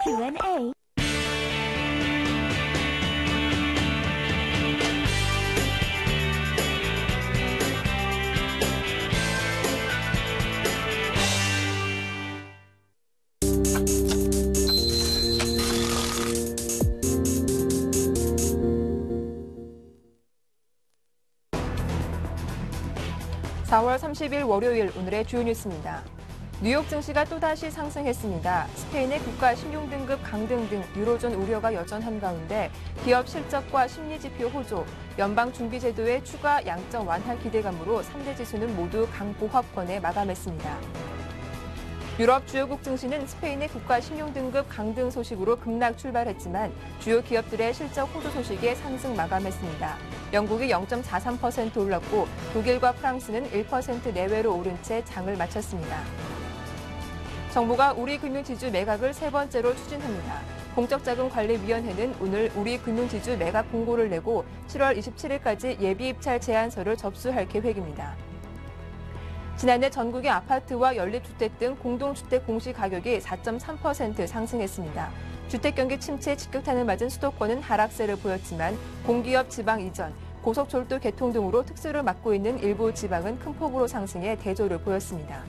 Q&A. (4월 30일) 월요일 오늘의 주요 뉴스입니다. 뉴욕 증시가 또다시 상승했습니다. 스페인의 국가 신용등급 강등 등 유로존 우려가 여전한 가운데 기업 실적과 심리지표 호조, 연방준비제도의 추가 양적 완화 기대감으로 3대 지수는 모두 강보합권에 마감했습니다. 유럽 주요국 증시는 스페인의 국가 신용등급 강등 소식으로 급락 출발했지만 주요 기업들의 실적 호조 소식에 상승 마감했습니다. 영국이 0.43% 올랐고 독일과 프랑스는 1% 내외로 오른 채 장을 마쳤습니다. 정부가 우리금융지주 매각을 세 번째로 추진합니다. 공적자금관리위원회는 오늘 우리금융지주 매각 공고를 내고 7월 27일까지 예비입찰 제안서를 접수할 계획입니다. 지난해 전국의 아파트와 연립주택 등 공동주택 공시가격이 4.3% 상승했습니다. 주택경기 침체에 직격탄을 맞은 수도권은 하락세를 보였지만 공기업 지방 이전, 고속철도 개통 등으로 특수를 맡고 있는 일부 지방은 큰 폭으로 상승해 대조를 보였습니다.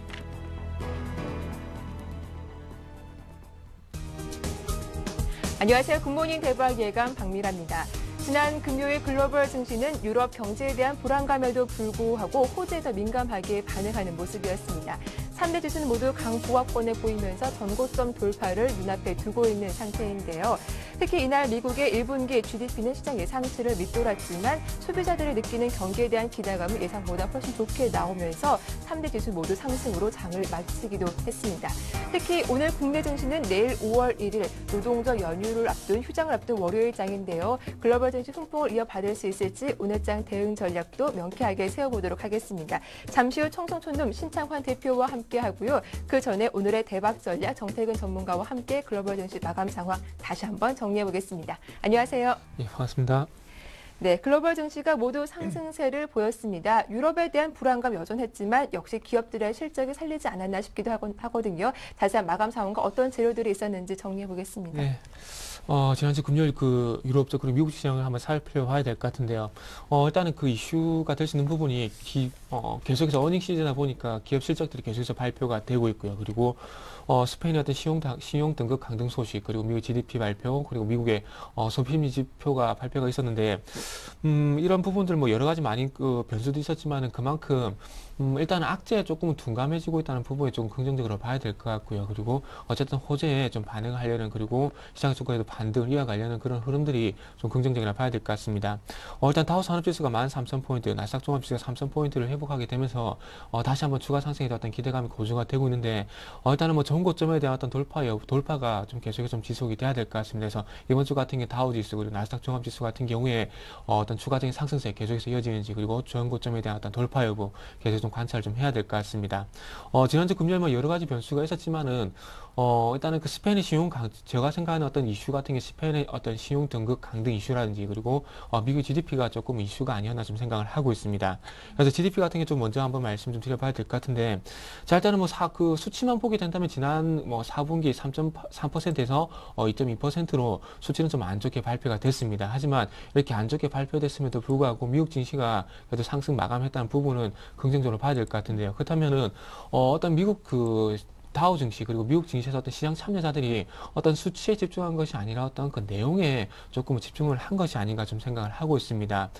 안녕하세요. 굿모닝 대박 예감 박미라입니다. 지난 금요일 글로벌 증시는 유럽 경제에 대한 불안감에도 불구하고 호재에 더 민감하게 반응하는 모습이었습니다. 3대 지수는 모두 강보합권에 보이면서 전고점 돌파를 눈앞에 두고 있는 상태인데요. 특히 이날 미국의 1분기 GDP는 시장 예상치를 밑돌았지만 소비자들이 느끼는 경기에 대한 기대감은 예상보다 훨씬 좋게 나오면서 3대 지수 모두 상승으로 장을 마치기도 했습니다. 특히 오늘 국내 증시는 내일 5월 1일 노동절 연휴를 앞둔 휴장을 앞둔 월요일장인데요. 글로벌 증시 훈풍을 이어받을 수 있을지 오늘장 대응 전략도 명쾌하게 세워보도록 하겠습니다. 잠시 후 청송촌놈 신창환 대표와 함께 하고요. 그 전에 오늘의 대박 전략 정태근 전문가와 함께 글로벌 증시 마감 상황 다시 한번 정리해 보겠습니다. 안녕하세요. 네, 반갑습니다. 네, 글로벌 증시가 모두 상승세를 보였습니다. 유럽에 대한 불안감 여전했지만 역시 기업들의 실적이 살리지 않았나 싶기도 하거든요. 자세한 마감 상황과 어떤 재료들이 있었는지 정리해 보겠습니다. 네. 지난주 금요일 그 유럽적 그리고 미국 시장을 한번 살펴봐야 될 것 같은데요. 일단은 그 이슈가 될 수 있는 부분이 계속해서 어닝 시즌이다 보니까 기업 실적들이 계속해서 발표가 되고 있고요. 그리고 스페인의 어떤 신용 등급 강등 소식, 그리고 미국 GDP 발표, 그리고 미국의 소비심리 지표가 발표가 있었는데, 이런 부분들 뭐 여러 가지 많이 그 변수도 있었지만은 그만큼 일단은 악재에 조금 둔감해지고 있다는 부분에 좀 긍정적으로 봐야 될 것 같고요. 그리고 어쨌든 호재에 좀 반응하려는, 그리고 시장 조건에도 반등을 이어가려는 그런 흐름들이 좀 긍정적이라 봐야 될 것 같습니다. 일단 다우 산업지수가 13,000포인트, 나스닥 종합지수가 3,000포인트를 회복하게 되면서 다시 한번 추가 상승에 대한 어떤 기대감이 고조가 되고 있는데, 일단은 뭐 전고점에 대한 어떤 돌파가 좀 계속해서 좀 지속이 돼야 될 것 같습니다. 그래서 이번 주 같은 경우 다우지수 그리고 나스닥 종합지수 같은 경우에 어떤 추가적인 상승세 계속해서 이어지는지, 그리고 전고점에 대한 어떤 돌파 여부 계속 좀 관찰을 좀 해야 될 것 같습니다. 지난주 금요일 뭐 여러 가지 변수가 있었지만은 일단은 그 스페인의 제가 생각하는 어떤 이슈 같은 게 스페인의 어떤 신용 등급 강등 이슈라든지, 그리고 미국 GDP가 조금 이슈가 아니었나 좀 생각을 하고 있습니다. 그래서 GDP 같은 게 좀 먼저 한번 말씀 좀 드려봐야 될 것 같은데, 자, 일단은 뭐 그 수치만 보게 된다면 지난 뭐 4분기 3.3%에서 2.2%로 수치는 좀 안 좋게 발표가 됐습니다. 하지만 이렇게 안 좋게 발표됐음에도 불구하고 미국 증시가 그래도 상승 마감했다는 부분은 긍정적으로 봐야 될 것 같은데요. 그렇다면은 어떤 미국 그 다우 증시 그리고 미국 증시에서 어떤 시장 참여자들이 어떤 수치에 집중한 것이 아니라 어떤 그 내용에 조금 집중을 한 것이 아닌가 좀 생각을 하고 있습니다.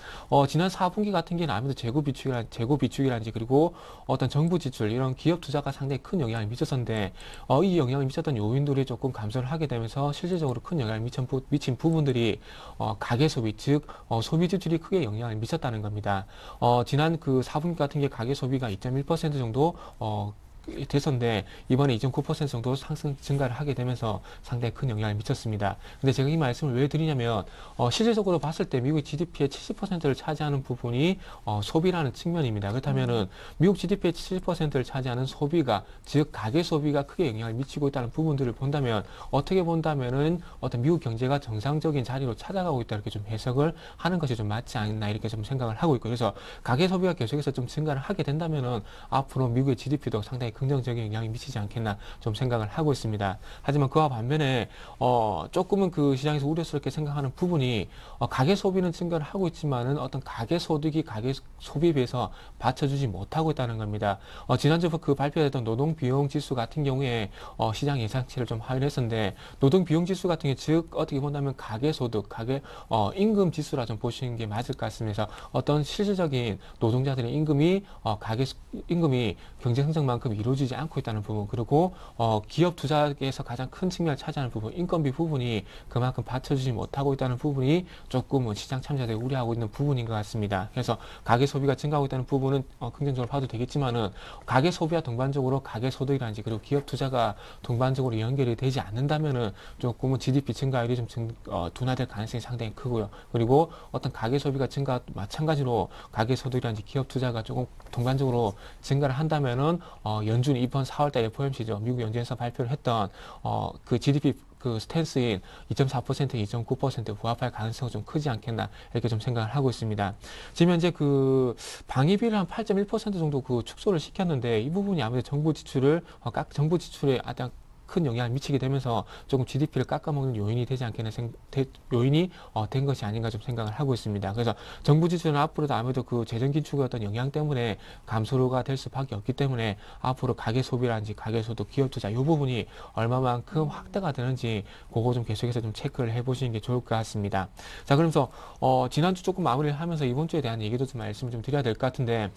지난 4분기 같은 경우는 아무래도 재고 비축이라든지 그리고 어떤 정부 지출 이런 기업 투자가 상당히 큰 영향을 미쳤었는데 이 영향을 미쳤던 요인들이 조금 감소를 하게 되면서 실질적으로 큰 영향을 미친 부분들이 가계 소비 즉 소비 지출이 크게 영향을 미쳤다는 겁니다. 지난 그 4분기 같은 경우 가계 소비가 2.1% 정도 됐었는데 이번에 2.9% 정도 증가를 하게 되면서 상당히 큰 영향을 미쳤습니다. 근데 제가 이 말씀을 왜 드리냐면 실질적으로 봤을 때 미국 GDP의 70%를 차지하는 부분이 소비라는 측면입니다. 그렇다면은 미국 GDP의 70%를 차지하는 소비가 즉 가계 소비가 크게 영향을 미치고 있다는 부분들을 본다면 어떻게 본다면은 어떤 미국 경제가 정상적인 자리로 찾아가고 있다 이렇게 좀 해석을 하는 것이 좀 맞지 않나 이렇게 좀 생각을 하고 있고, 그래서 가계 소비가 계속해서 좀 증가를 하게 된다면은 앞으로 미국의 GDP도 상당히 긍정적인 영향이 미치지 않겠나 좀 생각을 하고 있습니다. 하지만 그와 반면에 조금은 그 시장에서 우려스럽게 생각하는 부분이 가계 소비는 증가를 하고 있지만은 어떤 가계 소득이 가계 소비에 비해서 받쳐주지 못하고 있다는 겁니다. 지난주 그 발표됐던 노동 비용 지수 같은 경우에 시장 예상치를 좀 하회했었는데 노동 비용 지수 같은 게 즉 어떻게 본다면 가계 소득, 가계 임금 지수라 좀 보시는 게 맞을 것 같습니다. 어떤 실질적인 노동자들의 임금이 가계 임금이 경제 성장만큼 이루어지지 않고 있다는 부분, 그리고 기업 투자에서 가장 큰 측면을 차지하는 부분, 인건비 부분이 그만큼 받쳐주지 못하고 있다는 부분이 조금은 시장 참여자들이 우려하고 있는 부분인 것 같습니다. 그래서 가계 소비가 증가하고 있다는 부분은 긍정적으로 봐도 되겠지만은 가계 소비와 동반적으로 가계 소득이라든지 그리고 기업 투자가 동반적으로 연결이 되지 않는다면은 조금은 GDP 증가율이 좀 둔화될 가능성이 상당히 크고요. 그리고 어떤 가계 소비가 증가 마찬가지로 가계 소득이라든지 기업 투자가 조금 동반적으로 증가를 한다면은 연준 이번 4월달 FOMC죠. 미국 연준에서 발표를 했던 그 GDP 그 스탠스인 2.4%, 2.9% 부합할 가능성은 좀 크지 않겠나 이렇게 좀 생각을 하고 있습니다. 지금 현재 그 방위비를 한 8.1% 정도 그 축소를 시켰는데 이 부분이 아무래도 정부 지출을 정부 지출에 큰 영향을 미치게 되면서 조금 GDP를 깎아먹는 요인이 되지 않겠나 요인이 된 것이 아닌가 좀 생각을 하고 있습니다. 그래서 정부 지출은 앞으로도 아무래도 그 재정 긴축의 어떤 영향 때문에 감소가 될 수밖에 없기 때문에 앞으로 가계 소비라든지 가계 소득, 기업 투자 이 부분이 얼마만큼 확대가 되는지 그거 좀 계속해서 좀 체크를 해보시는 게 좋을 것 같습니다. 자, 그러면서 지난주 조금 마무리를 하면서 이번 주에 대한 얘기도 좀 말씀을 좀 드려야 될 것 같은데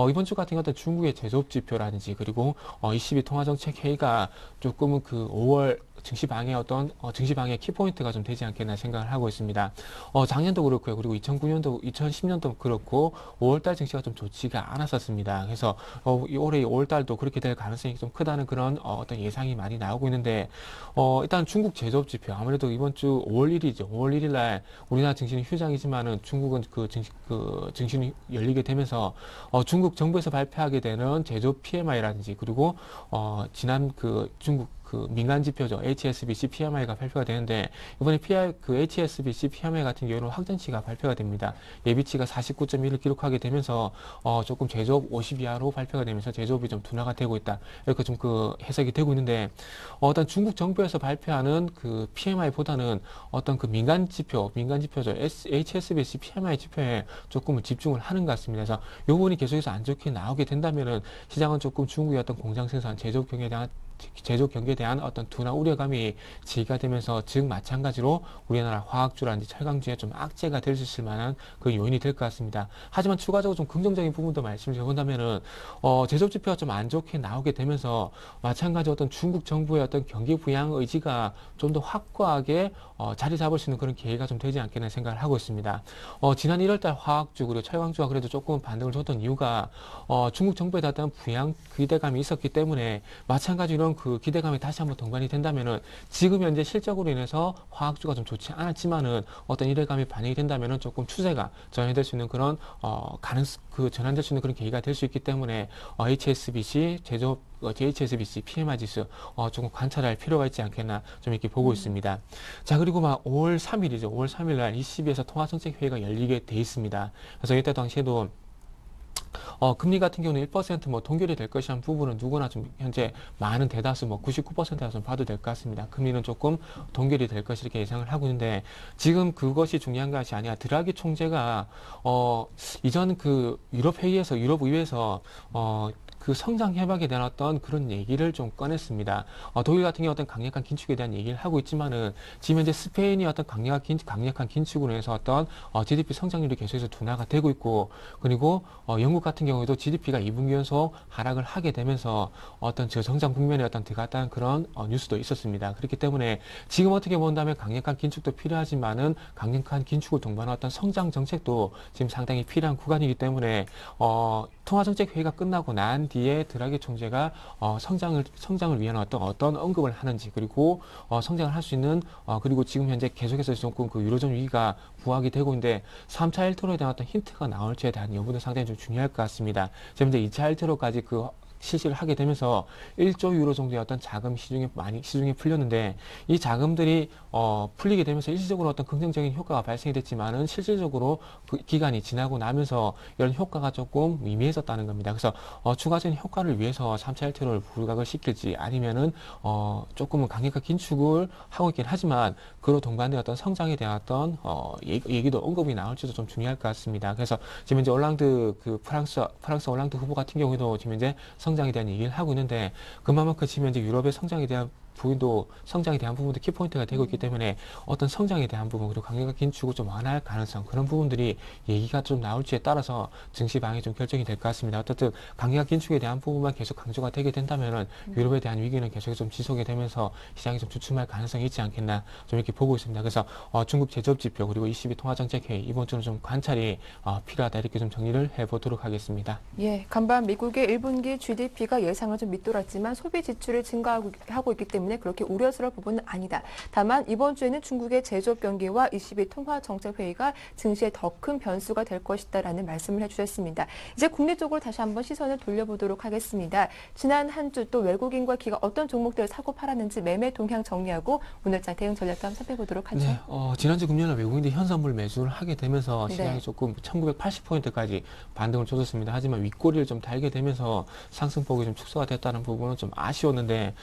이번 주 같은 경우는 중국의 제조업 지표라든지 그리고 22 통화정책 회의가 조금은 그 5월 증시 방해 증시 방해 키포인트가 좀 되지 않겠나 생각을 하고 있습니다. 작년도 그렇고요. 그리고 2009년도, 2010년도 그렇고 5월달 증시가 좀 좋지가 않았었습니다. 그래서 올해 5월달도 그렇게 될 가능성이 좀 크다는 그런 어떤 예상이 많이 나오고 있는데 일단 중국 제조업 지표 아무래도 이번 주 5월 1일이죠. 5월 1일 날 우리나라 증시는 휴장이지만은 중국은 그 증시는 열리게 되면서 중국 정부에서 발표하게 되는 제조업 PMI라든지 그리고 지난 그 중국 그 민간 지표죠. HSBC PMI가 발표가 되는데 이번에 그 HSBC PMI 같은 경우는 확정치가 발표가 됩니다. 예비치가 49.1을 기록하게 되면서 조금 제조업 50 이하로 발표가 되면서 제조업이 좀 둔화가 되고 있다. 이렇게 좀 그 해석이 되고 있는데 일단 중국 정부에서 발표하는 그 PMI보다는 어떤 그 민간 지표죠. HSBC PMI 지표에 조금 집중을 하는 것 같습니다. 그래서 이 부분이 계속해서 안 좋게 나오게 된다면은 시장은 조금 중국의 어떤 공장 생산, 제조업 경기에 대한 어떤 둔화 우려감이 제기가 되면서 즉 마찬가지로 우리나라 화학주라든지 철강주에 좀 악재가 될 수 있을 만한 그 요인이 될 것 같습니다. 하지만 추가적으로 좀 긍정적인 부분도 말씀을 드려본다면은 제조업 지표가 좀 안 좋게 나오게 되면서 마찬가지 어떤 중국 정부의 어떤 경기 부양 의지가 좀 더 확고하게 자리 잡을 수 있는 그런 기회가 좀 되지 않겠나 생각을 하고 있습니다. 지난 1월달 화학주 그리고 철강주가 그래도 조금 반등을 줬던 이유가 중국 정부에 대한 부양 기대감이 있었기 때문에 마찬가지로 그 기대감이 다시 한번 동반이 된다면은 지금 현재 실적으로 인해서 화학주가 좀 좋지 않았지만은 어떤 이래감이 반영이 된다면은 조금 추세가 전환될 수 있는 그런 전환될 수 있는 그런 계기가 될 수 있기 때문에 HSBC HSBC PMI 지수 조금 관찰할 필요가 있지 않겠나 좀 이렇게 보고 있습니다. 자, 그리고 막 5월 3일이죠. 5월 3일 날 ECB에서 통화정책회의가 열리게 돼 있습니다. 그래서 이때 당시에도 금리 같은 경우는 1% 뭐 동결이 될 것이라는 부분은 누구나 좀 현재 많은 대다수 뭐 99%라 좀 봐도 될 것 같습니다. 금리는 조금 동결이 될 것이 이렇게 예상을 하고 있는데 지금 그것이 중요한 것이 아니라 드라기 총재가 이전 그 유럽 의회에서 그 성장 협약에 대한 어떤 그런 얘기를 좀 꺼냈습니다. 독일 같은 경우 어떤 강력한 긴축에 대한 얘기를 하고 있지만은 지금 현재 스페인이 어떤 강력한 긴축으로 인해서 어떤 GDP 성장률이 계속해서 둔화가 되고 있고 그리고 영국 같은 경우에도 GDP가 2분기 연속 하락을 하게 되면서 어떤 저성장 국면에 어떤 들어갔다는 그런 뉴스도 있었습니다. 그렇기 때문에 지금 어떻게 본다면 강력한 긴축도 필요하지만은 강력한 긴축을 동반한 어떤 성장 정책도 지금 상당히 필요한 구간이기 때문에 통화정책 회의가 끝나고 난 뒤에 드라기 총재가 성장을 위한 어떤 언급을 하는지 그리고 성장을 할 수 있는 그리고 지금 현재 계속해서 조금 그 유로존 위기가 부각이 되고 있는데 3차 1트로에 대한 어떤 힌트가 나올지에 대한 여부는 상당히 좀 중요할 것 같습니다. 지금 이제 2차 1트로까지 실시를 하게 되면서 1조 유로 정도의 어떤 자금 시중에 풀렸는데 이 자금들이 풀리게 되면서 일시적으로 어떤 긍정적인 효과가 발생이 됐지만은 실질적으로 그 기간이 지나고 나면서 이런 효과가 조금 미미해졌다는 겁니다. 그래서 추가적인 효과를 위해서 3차 LTRO를 부각을 시킬지 아니면은 조금은 강력한 긴축을 하고 있긴 하지만 그로 동반된 어떤 성장에 대한 어떤 얘기도 언급이 나올지도 좀 중요할 것 같습니다. 그래서 지금 이제 올랑드 그 프랑스 올랑드 후보 같은 경우에도 지금 이제 성장에 대한 얘기를 하고 있는데 그만큼 지금 이제 유럽의 성장에 대한 부분도 키포인트가 되고 있기 때문에 어떤 성장에 대한 부분 그리고 강력한 긴축을 좀 완화할 가능성 그런 부분들이 얘기가 좀 나올지에 따라서 증시 방향이 좀 결정이 될 것 같습니다. 어쨌든 강력한 긴축에 대한 부분만 계속 강조가 되게 된다면은 유럽에 대한 위기는 계속 좀 지속이 되면서 시장이 좀 주춤할 가능성이 있지 않겠나 좀 이렇게 보고 있습니다. 그래서 중국 제조업 지표 그리고 ECB 통화정책회의 이번 주는 좀 관찰이 필요하다 이렇게 좀 정리를 해보도록 하겠습니다. 예, 간밤 미국의 1분기 GDP가 예상을 좀 밑돌았지만 소비 지출이 증가하고 있기 때문에 그렇게 우려스러울 부분은 아니다. 다만 이번 주에는 중국의 제조업 경기와 ECB 통화정책회의가 증시에 더 큰 변수가 될 것이다라는 말씀을 해주셨습니다. 이제 국내 쪽으로 다시 한번 시선을 돌려보도록 하겠습니다. 지난 한 주 또 외국인과 기관 어떤 종목들을 사고 팔았는지 매매 동향 정리하고 오늘장 대응 전략도 한번 살펴보도록 하죠. 네, 지난주 금요일에 외국인들이 현선물 매수를 하게 되면서 네. 시장이 조금 1980포인트까지 반등을 줬었습니다. 하지만 윗꼬리를 좀 달게 되면서 상승폭이 좀 축소가 됐다는 부분은 좀 아쉬웠는데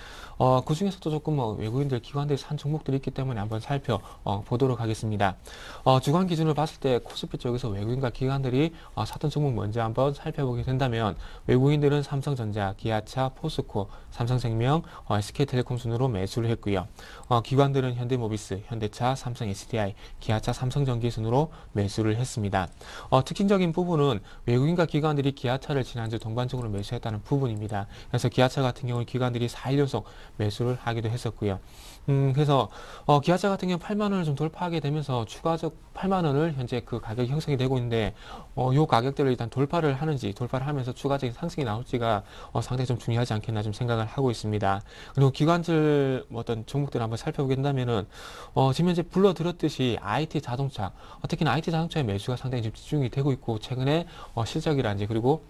그 중에서도 조금 외국인들 기관들이 산 종목들이 있기 때문에 한번 살펴보도록 하겠습니다. 주간 기준으로 봤을 때 코스피 쪽에서 외국인과 기관들이 샀던 종목 먼저 한번 살펴보게 된다면 외국인들은 삼성전자, 기아차, 포스코, 삼성생명, SK텔레콤 순으로 매수를 했고요. 기관들은 현대모비스, 현대차, 삼성 SDI, 기아차, 삼성전기 순으로 매수를 했습니다. 특징적인 부분은 외국인과 기관들이 기아차를 지난주 동반적으로 매수했다는 부분입니다. 그래서 기아차 같은 경우는 기관들이 4일 연속 매수를 하기도 했었고요. 그래서 기아차 같은 경우 8만 원을 좀 돌파하게 되면서 추가적 8만 원을 현재 그 가격이 형성이 되고 있는데 요 가격대를 일단 돌파를 하면서 추가적인 상승이 나올지가 상당히 좀 중요하지 않겠나 좀 생각을 하고 있습니다. 그리고 기관들 어떤 종목들을 한번 살펴보게 된다면은 지금 현재 불러들었듯이 IT 자동차 특히나 IT 자동차의 매수가 상당히 좀 집중이 되고 있고 최근에 실적이라든지 그리고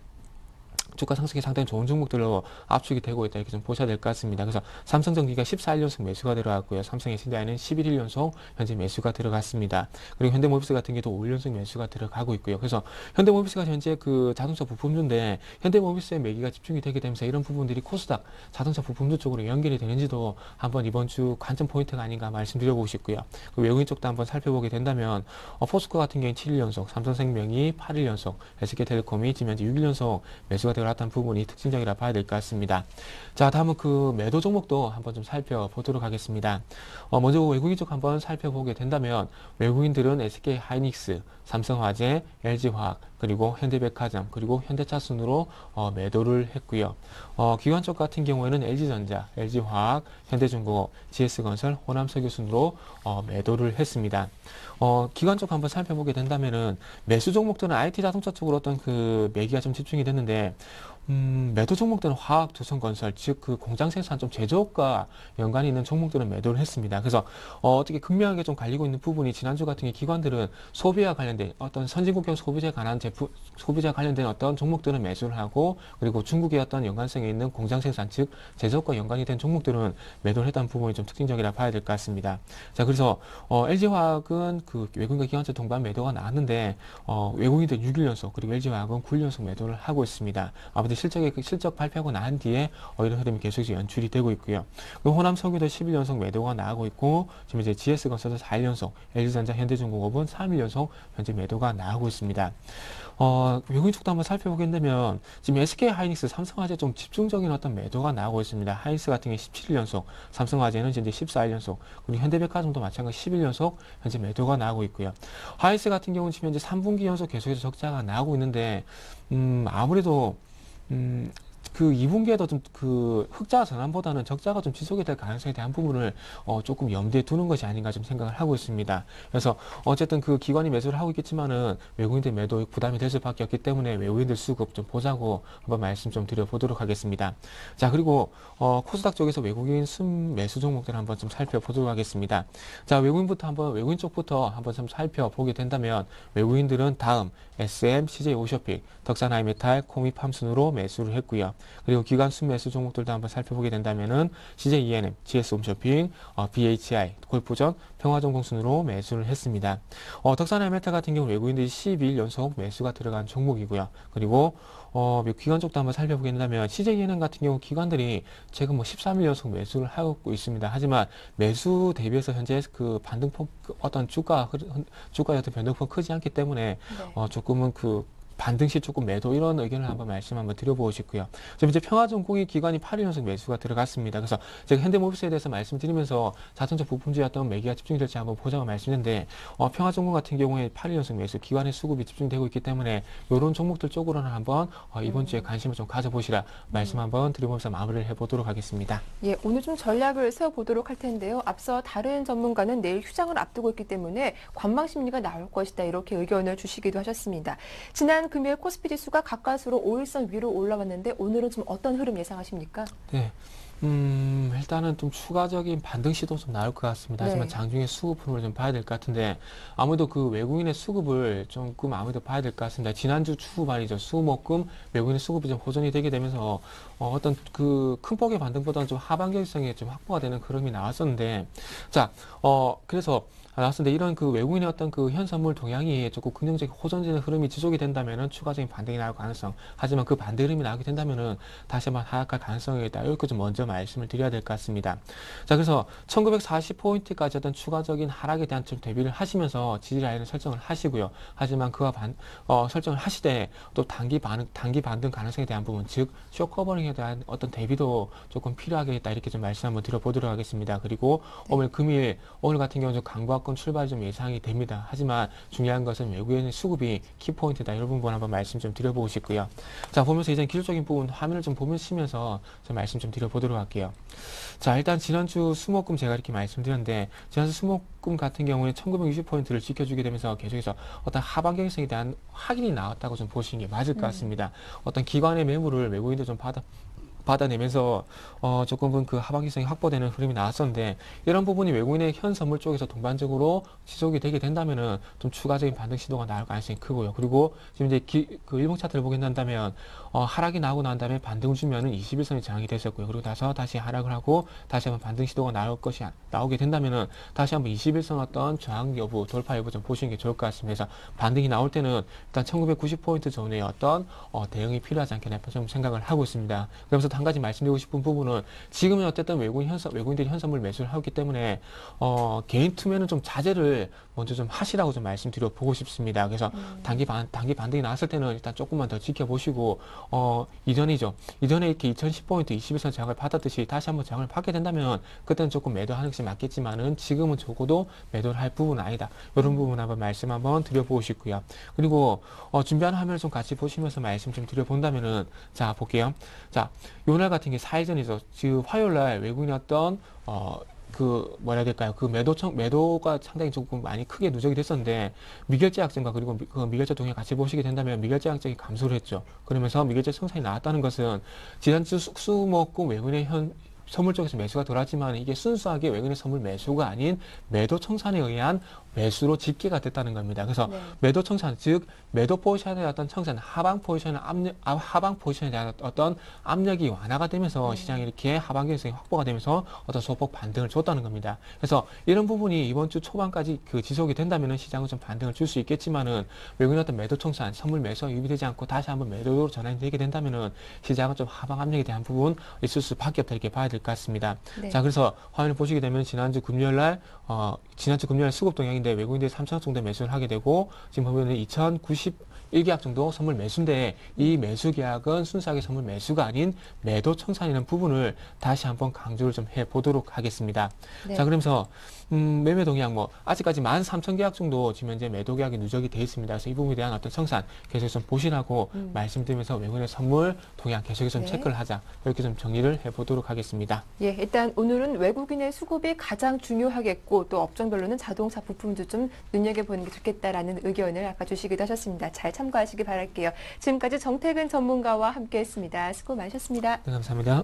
주가 상승이 상당히 좋은 종목들로 압축이 되고 있다 이렇게 좀 보셔야 될 것 같습니다. 그래서 삼성전기가 14일 연속 매수가 들어갔고요. 삼성 SDI는 11일 연속 현재 매수가 들어갔습니다. 그리고 현대모비스 같은 경우도 5일 연속 매수가 들어가고 있고요. 그래서 현대모비스가 현재 그 자동차 부품주인데 현대모비스의 매기가 집중이 되게 되면서 이런 부분들이 코스닥 자동차 부품주 쪽으로 연결이 되는지도 한번 이번 주 관점 포인트가 아닌가 말씀드려보고 싶고요. 그 외국인 쪽도 한번 살펴보게 된다면 포스코 같은 경우는 7일 연속, 삼성생명이 8일 연속, SK텔레콤이 지금 현재 6일 연속 매수가 들어갔다는 부분이 특징적이라 봐야 될 것 같습니다. 자, 다음은 그 매도 종목도 한번 좀 살펴보도록 하겠습니다. 먼저 외국인 쪽 한번 살펴보게 된다면 외국인들은 SK하이닉스, 삼성화재, LG화학, 그리고 현대백화점, 그리고 현대차 순으로 매도를 했고요. 기관 쪽 같은 경우에는 LG전자, LG화학, 현대중공업, GS건설, 호남석유 순으로 매도를 했습니다. 기관 쪽 한번 살펴보게 된다면은 매수 종목들은 IT 자동차 쪽으로 어떤 그 매기가 좀 집중이 됐는데 매도 종목들은 화학, 두성건설, 즉 그 공장 생산 좀 제조업과 연관이 있는 종목들은 매도를 했습니다. 그래서 어떻게 극명하게 좀 갈리고 있는 부분이 지난주 같은 경우 기관들은 소비와 관련된 어떤 선진국형 소비자에 관련된 어떤 종목들은 매수를 하고 그리고 중국의 어떤 연관성이 있는 공장 생산 즉 제조업과 연관이 된 종목들은 매도를 했다는 부분이 좀 특징적이라 봐야 될 것 같습니다. 자, 그래서 LG화학은 그 외국인과 기관차 동반 매도가 나왔는데 외국인들 6일 연속 그리고 LG화학은 9일 연속 매도를 하고 있습니다. 아무튼 실적 발표하고 난 뒤에 이런 흐름이 계속 연출이 되고 있고요. 그리고 호남석유도 10일 연속 매도가 나오고 있고 지금 이제 GS건설도 4일 연속, LG전자, 현대중공업은 3일 연속 현재 매도가 나오고 있습니다. 외국인 쪽도 한번 살펴보게 되면 지금 SK하이닉스, 삼성화재 좀 집중적인 어떤 매도가 나오고 있습니다. 하이닉스 같은 경우 17일 연속, 삼성화재는 이제 14일 연속, 그리고 현대백화점도 마찬가지 10일 연속 현재 매도가 나오고 있고요. 하이닉스 같은 경우는 지금 현재 3분기 연속 계속해서 적자가 나오고 있는데 아무래도 그 2분기에도 좀 그 흑자 전환보다는 적자가 좀 지속이 될 가능성에 대한 부분을 조금 염두에 두는 것이 아닌가 좀 생각을 하고 있습니다. 그래서 어쨌든 그 기관이 매수를 하고 있겠지만은 외국인들 매도 부담이 될 수밖에 없기 때문에 외국인들 수급 좀 보자고 한번 말씀 좀 드려보도록 하겠습니다. 자, 그리고 코스닥 쪽에서 외국인 순매수 종목들 한번 좀 살펴보도록 하겠습니다. 자, 외국인 쪽부터 한번 좀 살펴보게 된다면 외국인들은 다음 SM, CJ 오쇼픽, 덕산하이메탈, 코미팜 순으로 매수를 했고요. 그리고 기관 순매수 종목들도 한번 살펴보게 된다면은 CJ ENM, GS 홈쇼핑, BHI, 골프전, 평화전공 순으로 매수를 했습니다. 덕산 메타 같은 경우 외국인들이 12일 연속 매수가 들어간 종목이고요. 그리고 기관 쪽도 한번 살펴보게 된다면 CJENM 같은 경우 기관들이 최근 13일 연속 매수를 하고 있습니다. 하지만 매수 대비해서 현재 그 반등폭 어떤 주가의 어떤 변동폭 크지 않기 때문에 네. 조금은 그 반등 시 조금 매도 이런 의견을 한번 드려보고 싶고요. 지금 이제 평화전공이 기관이 8일 연속 매수가 들어갔습니다. 그래서 제가 현대모비스에 대해서 말씀드리면서 자동차 부품주였던 매기가 집중될지 한번 보자고 말씀드렸는데 평화전공 같은 경우에 8일 연속 매수 기관의 수급이 집중되고 있기 때문에 이런 종목들 쪽으로는 한번 이번 주에 관심을 좀 가져보시라 말씀 한번 드려보면서 마무리를 해보도록 하겠습니다. 예, 오늘 좀 전략을 세워보도록 할 텐데요. 앞서 다른 전문가는 내일 휴장을 앞두고 있기 때문에 관망 심리가 나올 것이다 이렇게 의견을 주시기도 하셨습니다. 지난 금요일 코스피 지수가 가까스로 5일선 위로 올라왔는데 오늘은 좀 어떤 흐름 예상하십니까? 네. 일단은 좀 추가적인 반등 시도 좀 나올 것 같습니다. 하지만 네. 장중에 수급 흐름을 좀 봐야 될 것 같은데, 아무래도 그 외국인의 수급을 조금 아무래도 봐야 될 것 같습니다. 지난주 추후반이죠. 수목금 외국인의 수급이 좀 호전이 되게 되면서, 어떤 그 큰 폭의 반등보다는 좀 하반기성이 좀 확보가 되는 흐름이 나왔었는데, 자, 그래서 나왔는데 이런 그 외국인의 어떤 그 현선물 동향이 조금 긍정적인 호전되는 흐름이 지속이 된다면은 추가적인 반등이 나올 가능성. 하지만 그 반대 흐름이 나오게 된다면은 다시 한번 하락할 가능성이 있다. 이렇게 좀 먼저 말씀을 드려야 될 것 같습니다. 자, 그래서 1940포인트까지 어떤 추가적인 하락에 대한 좀 대비를 하시면서 지지 라인을 설정을 하시고요. 하지만 그와 설정을 하시되 또 단기 반등 가능성에 대한 부분, 즉 쇼커버링에 대한 어떤 대비도 조금 필요하겠다. 이렇게 좀 말씀 한번 드려보도록 하겠습니다. 그리고 오늘 같은 경우는 강보합권 출발이 좀 예상이 됩니다. 하지만 중요한 것은 외국인의 수급이 키포인트다. 이런 부분 한번 말씀 좀 드려보고 싶고요. 자, 보면서 이제 기술적인 부분 화면을 좀 보시면서 좀 말씀 좀 드려보도록 할게요. 자, 일단 지난주 수목금 제가 이렇게 말씀드렸는데 지난주 수목금 같은 경우에 1960포인트를 지켜주게 되면서 계속해서 어떤 하반경성에 대한 확인이 나왔다고 좀 보시는 게 맞을 것 같습니다. 어떤 기관의 매물을 외국인들 좀 받아내면서 조금은 그 하반기성이 확보되는 흐름이 나왔었는데 이런 부분이 외국인의 현 선물 쪽에서 동반적으로 지속이 되게 된다면은 좀 추가적인 반등 시도가 나올 가능성이 크고요. 그리고 지금 이제 그 일봉 차트를 보게 된다면 하락이 나오고 난 다음에 반등을 주면은 21선이 저항이 됐었고요. 그리고 나서 다시 하락을 하고 다시 한번 반등 시도가 나오게 된다면은 다시 한번 21선 어떤 저항 여부, 돌파 여부 좀 보시는 게 좋을 것 같습니다. 그래서 반등이 나올 때는 일단 1990포인트 전에 어떤 대응이 필요하지 않겠나 좀 생각을 하고 있습니다. 그러면서 한 가지 말씀드리고 싶은 부분은 지금은 어쨌든 외국인들이 현선물 매수를 하기 때문에 개인 투매는 좀 자제를 먼저 좀 하시라고 좀 말씀드려 보고 싶습니다. 그래서 단기 반등이 나왔을 때는 일단 조금만 더 지켜보시고 이전에 이렇게 2010포인트 21선 저항을 받았듯이 다시 한번 저항을 받게 된다면 그때는 조금 매도하는 것이 맞겠지만은 지금은 적어도 매도를 할 부분은 아니다. 이런 부분 한번 말씀 한번 드려보고 싶고요. 그리고 준비하는 화면을 좀 같이 보시면서 말씀 좀 드려본다면은 자 볼게요. 자, 요날 같은 게 4일 전이죠. 지금 화요일날 외국인의 어떤 뭐라 해야 될까요? 그 매도가 상당히 조금 많이 크게 누적이 됐었는데, 미결제 약정과 그리고 그 미결제 동향 같이 보시게 된다면 미결제 약정이 감소를 했죠. 그러면서 미결제 청산이 나왔다는 것은 지난주 수목금 외국인의 선물 쪽에서 매수가 들어왔지만 이게 순수하게 외국인의 선물 매수가 아닌 매도 청산에 의한 매수로 집계가 됐다는 겁니다. 그래서 매도 청산, 즉 매도 포지션에 어떤 청산, 하방 포지션에 대한 어떤 압력이 완화가 되면서 시장이 이렇게 하방경성이 확보가 되면서 어떤 소폭 반등을 줬다는 겁니다. 그래서 이런 부분이 이번 주 초반까지 그 지속이 된다면은 시장은 좀 반등을 줄 수 있겠지만은 외국인 어떤 매도 청산, 선물 매수가 유입되지 않고 다시 한번 매도로 전환이 되게 된다면은 시장은 좀 하방 압력에 대한 부분 있을 수밖에 없다 이렇게 봐야 될 것 같습니다. 네. 자, 그래서 화면을 보시게 되면 지난주 금요일 수급 동향인데 외국인들이 3천억 정도 매수를 하게 되고 지금 보면 2091계약 정도 선물 매수인데 이 매수 계약은 순수하게 선물 매수가 아닌 매도 청산이라는 부분을 다시 한번 강조를 좀 해보도록 하겠습니다. 네. 자, 그러면서 매매 동향 아직까지 13,000계약 정도 지금 현재 매도 계약이 누적이 되어 있습니다. 그래서 이 부분에 대한 어떤 청산 계속해서 좀 보시라고 말씀드리면서 외국인의 선물 동향 계속해서 좀 체크를 하자 이렇게 좀 정리를 해보도록 하겠습니다. 예, 일단 오늘은 외국인의 수급이 가장 중요하겠고 또 업종별로는 자동차 부품도 좀 눈여겨보는 게 좋겠다라는 의견을 아까 주시기도 하셨습니다. 잘 참고하시기 바랄게요. 지금까지 정태근 전문가와 함께했습니다. 수고 많으셨습니다. 네, 감사합니다.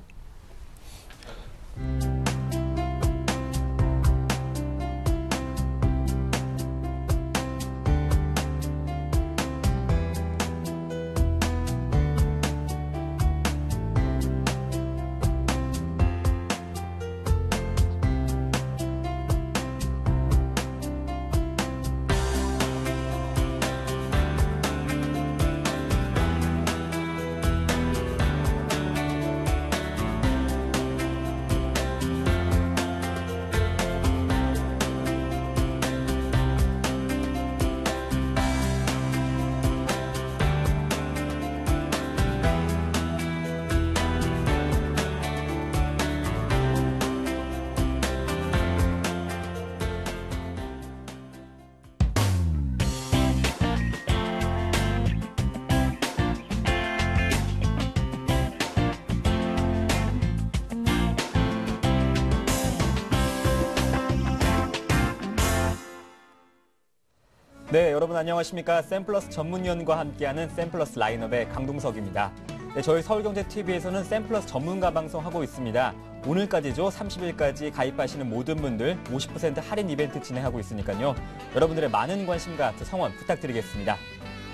네, 여러분 안녕하십니까. 샘플러스 전문위원과 함께하는 샘플러스 라인업의 강동석입니다. 네, 저희 서울경제TV에서는 샘플러스 전문가 방송하고 있습니다. 오늘까지죠. 30일까지 가입하시는 모든 분들 50% 할인 이벤트 진행하고 있으니까요. 여러분들의 많은 관심과 성원 부탁드리겠습니다.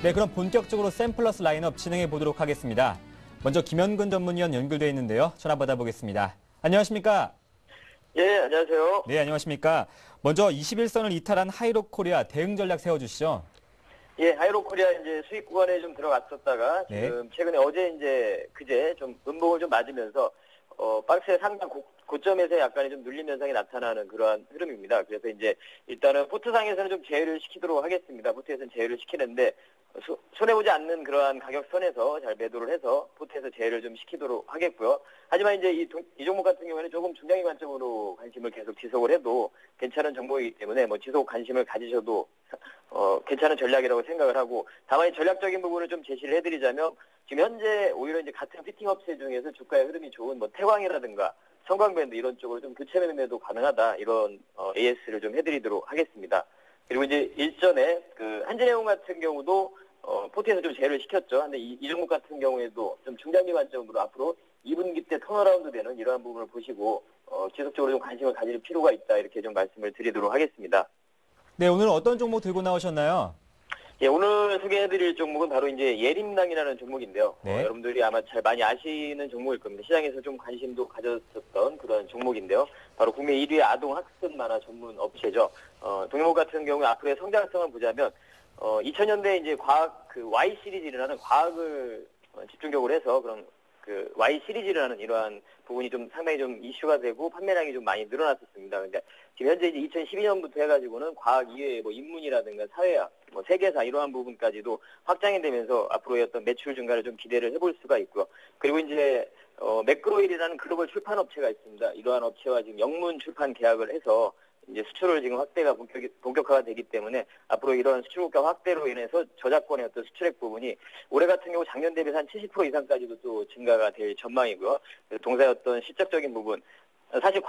네, 그럼 본격적으로 샘플러스 라인업 진행해 보도록 하겠습니다. 먼저 김현근 전문위원 연결되어 있는데요. 전화 받아보겠습니다. 안녕하십니까? 예, 안녕하세요. 네, 안녕하십니까? 먼저 21선을 이탈한 하이로코리아 대응 전략 세워주시죠. 예, 하이로코리아 이제 수익 구간에 좀 들어갔었다가 네. 지금 최근에 어제 이제 그제 좀 음봉을 좀 맞으면서 박스의 상당 고점에서 약간의 좀 눌림 현상이 나타나는 그러한 흐름입니다. 그래서 이제 일단은 포트상에서는 좀 제외를 시키도록 하겠습니다. 포트에서는 제외를 시키는데 손해보지 않는 그러한 가격선에서 잘 매도를 해서 포트에서 제외를 좀 시키도록 하겠고요. 하지만 이제 이 종목 같은 경우에는 조금 중장기 관점으로 관심을 계속 지속을 해도 괜찮은 종목이기 때문에 뭐 지속 관심을 가지셔도 괜찮은 전략이라고 생각을 하고, 다만 이 전략적인 부분을 좀 제시를 해드리자면 지금 현재 오히려 이제 같은 피팅 업체 중에서 주가의 흐름이 좋은 뭐 태광이라든가 성광밴드 이런 쪽으로 좀 교체 매매도 가능하다, 이런 AS를 좀 해드리도록 하겠습니다. 그리고 이제 일전에 그 한진해운 같은 경우도 포트에서 좀 제외를 시켰죠. 근데 이 종목 같은 경우에도 좀 중장기 관점으로 앞으로 2분기 때 턴어라운드 되는 이러한 부분을 보시고 지속적으로 좀 관심을 가질 필요가 있다, 이렇게 좀 말씀을 드리도록 하겠습니다. 네, 오늘 어떤 종목 들고 나오셨나요? 예, 오늘 소개해드릴 종목은 바로 이제 예림당이라는 종목인데요. 네. 여러분들이 아마 잘 많이 아시는 종목일 겁니다. 시장에서 좀 관심도 가졌었던 그런 종목인데요. 바로 국내 1위의 아동 학습 만화 전문 업체죠. 동영목 같은 경우에 앞으로의 성장성을 보자면 2000년대 이제 과학 그 Y 시리즈라는 과학을 집중적으로 해서 그런 그 Y 시리즈라는 이러한 부분이 좀 상당히 좀 이슈가 되고 판매량이 좀 많이 늘어났었습니다. 근데 지금 현재 이제 2012년부터 해가지고는 과학 이외에 뭐 인문이라든가 사회학, 뭐 세계사 이러한 부분까지도 확장이 되면서 앞으로의 어떤 매출 증가를 좀 기대를 해볼 수가 있고요. 그리고 이제 매크로일이라는 글로벌 출판 업체가 있습니다. 이러한 업체와 지금 영문 출판 계약을 해서 이제 수출을 지금 확대가 본격화가 되기 때문에 앞으로 이런 수출 국가 확대로 인해서 저작권의 어떤 수출액 부분이 올해 같은 경우 작년 대비 한 70% 이상까지도 또 증가가 될 전망이고요. 동사의 어떤 실적적인 부분, 사실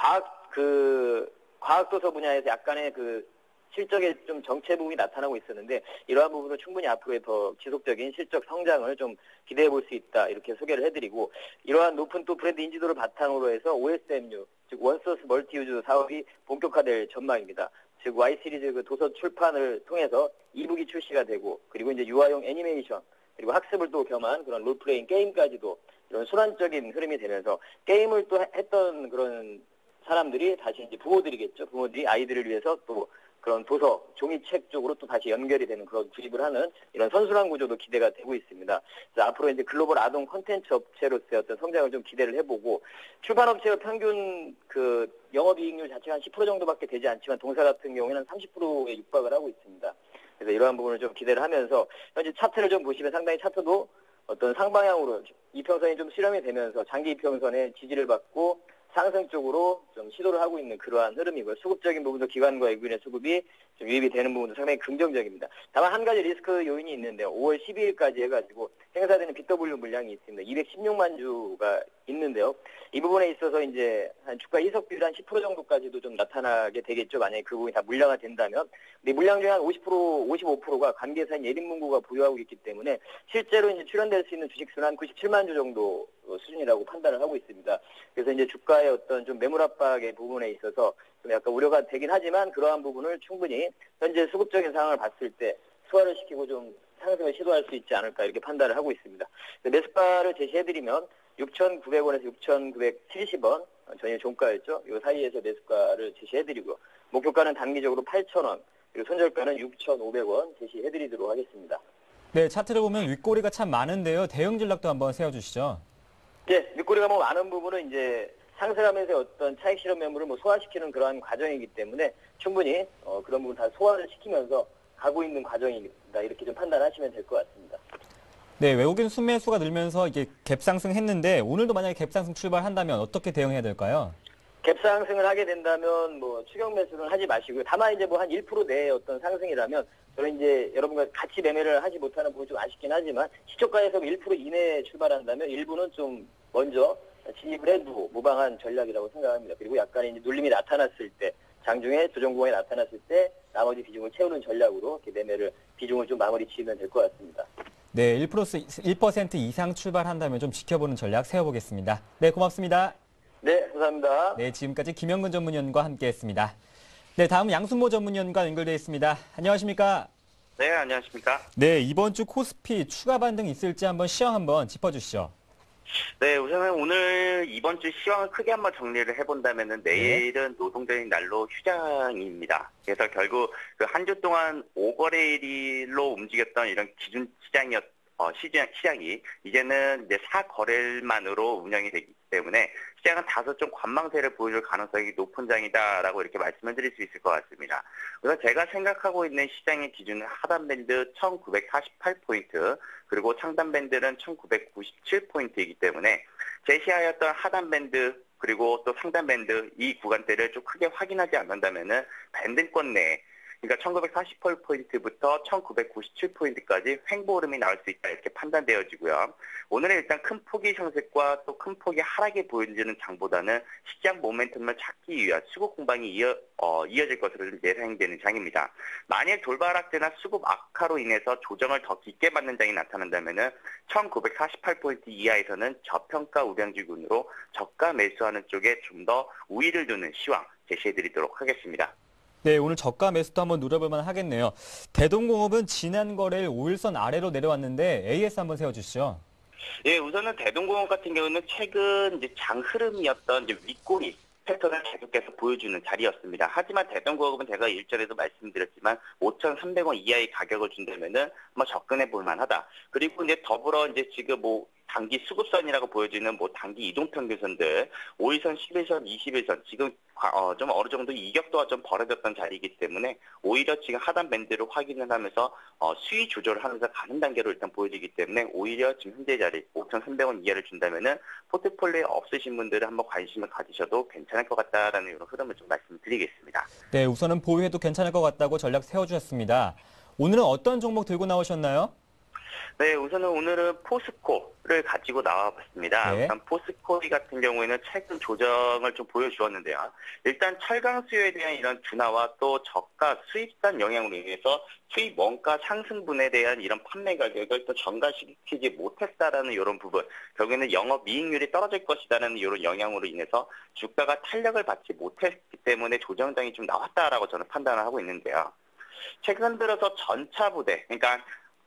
과학도서 분야에서 약간의 그 실적의 좀 정체 부분이 나타나고 있었는데 이러한 부분은 충분히 앞으로의 더 지속적인 실적 성장을 좀 기대해 볼 수 있다, 이렇게 소개를 해드리고, 이러한 높은 또 브랜드 인지도를 바탕으로 해서 OSMU, 즉 원소스 멀티유즈 사업이 본격화될 전망입니다. 즉 Y 시리즈 그 도서 출판을 통해서 이북이 출시가 되고, 그리고 이제 유아용 애니메이션, 그리고 학습을 또 겸한 그런 롤플레잉 게임까지도 이런 순환적인 흐름이 되면서 게임을 또 했던 그런 사람들이 다시 이제 부모들이겠죠. 부모들이 아이들을 위해서 또 그런 도서, 종이책 쪽으로 또 다시 연결이 되는 그런 구입을 하는 이런 선순환 구조도 기대가 되고 있습니다. 그래서 앞으로 이제 글로벌 아동 콘텐츠 업체로서의 어떤 성장을 좀 기대를 해보고, 출판업체가 평균 그 영업이익률 자체가 한 10% 정도밖에 되지 않지만 동사 같은 경우에는 30%에 육박을 하고 있습니다. 그래서 이러한 부분을 좀 기대를 하면서 현재 차트를 좀 보시면 상당히 차트도 어떤 상방향으로 이평선이 좀 수렴이 되면서 장기 이평선의 지지를 받고 상승 쪽으로 좀 시도를 하고 있는 그러한 흐름이고요. 수급적인 부분도 기관과 외국인의 수급이 좀 유입이 되는 부분도 상당히 긍정적입니다. 다만 한 가지 리스크 요인이 있는데요. 5월 12일까지 해가지고 행사되는 BW 물량이 있습니다. 216만 주가 있는데요. 이 부분에 있어서 이제 한 주가 희석 비율 한 10% 정도까지도 좀 나타나게 되겠죠. 만약에 그 부분이 다 물량화 된다면. 근데 물량 중에 한 50%, 55%가 관계사인 예림문고가 보유하고 있기 때문에 실제로 이제 출현될 수 있는 주식수는 한 97만 주 정도 수준이라고 판단을 하고 있습니다. 그래서 이제 주가의 어떤 좀 매물 압박의 부분에 있어서 좀 약간 우려가 되긴 하지만 그러한 부분을 충분히 현재 수급적인 상황을 봤을 때 소화를 시키고 좀 상승을 시도할 수 있지 않을까, 이렇게 판단을 하고 있습니다. 매수가를 제시해드리면 6,900원에서 6,970원, 전일 종가였죠. 이 사이에서 매수가를 제시해드리고, 목표가는 단기적으로 8,000원, 그리고 손절가는 6,500원 제시해드리도록 하겠습니다. 네, 차트를 보면 윗꼬리가 참 많은데요. 대응 전략도 한번 세워주시죠. 네, 윗꼬리가 뭐 많은 부분은 이제 상승하면서 어떤 차익 실현 매물을 뭐 소화시키는 그러한 과정이기 때문에 충분히 그런 부분 다 소화를 시키면서 가고 있는 과정이다, 이렇게 좀 판단하시면 될 것 같습니다. 네, 외국인 순매수가 늘면서 이게 갭상승했는데 오늘도 만약에 갭상승 출발한다면 어떻게 대응해야 될까요? 갭상승을 하게 된다면 뭐 추격 매수는 하지 마시고요. 다만 이제 뭐 한 1% 내의 어떤 상승이라면 저는 이제 여러분과 같이 매매를 하지 못하는 부분이 좀 아쉽긴 하지만 시초가에서 1% 이내에 출발한다면 일부는 좀 먼저 진입을 해도 무방한 전략이라고 생각합니다. 그리고 약간의 이제 눌림이 나타났을 때 장중에 조정구간이 나타났을 때 나머지 비중을 채우는 전략으로 이렇게 매매를 비중을 좀 마무리 지으면 될 것 같습니다. 네, 1% 이상 출발한다면 좀 지켜보는 전략 세워보겠습니다. 네, 고맙습니다. 네, 감사합니다. 네, 지금까지 김영근 전문위원과 함께했습니다. 네, 다음 양순모 전문위원과 연결되어 있습니다. 안녕하십니까? 네, 안녕하십니까? 네, 이번 주 코스피 추가 반등 있을지 한번 시황 한번 짚어주시죠. 네, 우선은 오늘 이번 주 시황을 크게 한번 정리를 해본다면은 내일은 노동절인 날로 휴장입니다. 그래서 결국 그 한 주 동안 오거래일로 움직였던 이런 기준 시장이 이제는 이제 사거래일만으로 운영이 되기 때문에 시장은 다소 좀 관망세를 보여줄 가능성이 높은 장이다라고 이렇게 말씀을 드릴 수 있을 것 같습니다. 우선 제가 생각하고 있는 시장의 기준은 하단밴드 1948포인트 그리고 상단밴드는 1997포인트이기 때문에 제시하였던 하단밴드 그리고 또 상단밴드 이 구간대를 좀 크게 확인하지 않는다면은 밴드권 내에 그러니까 1948포인트부터 1997포인트까지 횡보흐름이 나올 수 있다 이렇게 판단되어지고요. 오늘은 일단 큰 폭의 형색과 또 큰 폭의 하락이 보여지는 장보다는 시장 모멘텀을 찾기 위한 수급 공방이 이어질 것으로 예상되는 장입니다. 만약 돌발 악재나 수급 악화로 인해서 조정을 더 깊게 받는 장이 나타난다면은 1948포인트 이하에서는 저평가 우량주군으로 저가 매수하는 쪽에 좀 더 우위를 두는 시황 제시해드리도록 하겠습니다. 네, 오늘 저가 매수도 한번 노려볼 만 하겠네요. 대동공업은 지난 거래일 5일선 아래로 내려왔는데 AS 한번 세워주시죠. 예, 우선은 대동공업 같은 경우는 최근 이제 장 흐름이었던 이제 윗꼬리 패턴을 계속해서 보여주는 자리였습니다. 하지만 대동공업은 제가 일전에도 말씀드렸지만 5,300원 이하의 가격을 준다면은 뭐 접근해 볼 만하다. 그리고 이제 더불어 이제 지금 뭐 단기 수급선이라고 보여지는 뭐 단기 이동평균선들 5일선, 11선, 21선 지금 좀 어느 정도 이격도가 좀 벌어졌던 자리이기 때문에 오히려 지금 하단 밴드를 확인을 하면서 수위 조절을 하면서 가는 단계로 일단 보여지기 때문에 오히려 지금 현재 자리 5,300원 이하를 준다면은 포트폴리오에 없으신 분들은 한번 관심을 가지셔도 괜찮을 것 같다라는 이런 흐름을 좀 말씀드리겠습니다. 네, 우선은 보유해도 괜찮을 것 같다고 전략 세워주셨습니다. 오늘은 어떤 종목 들고 나오셨나요? 네, 우선은 오늘은 포스코를 가지고 나와봤습니다. 네. 일단 포스코 같은 경우에는 최근 조정을 좀 보여주었는데요. 일단 철강 수요에 대한 이런 둔화와 또 저가 수입산 영향으로 인해서 수입 원가 상승분에 대한 이런 판매 가격을 또 전가시키지 못했다라는 이런 부분, 결국에는 영업이익률이 떨어질 것이라는 이런 영향으로 인해서 주가가 탄력을 받지 못했기 때문에 조정장이 좀 나왔다라고 저는 판단을 하고 있는데요. 최근 들어서 전차부대, 그러니까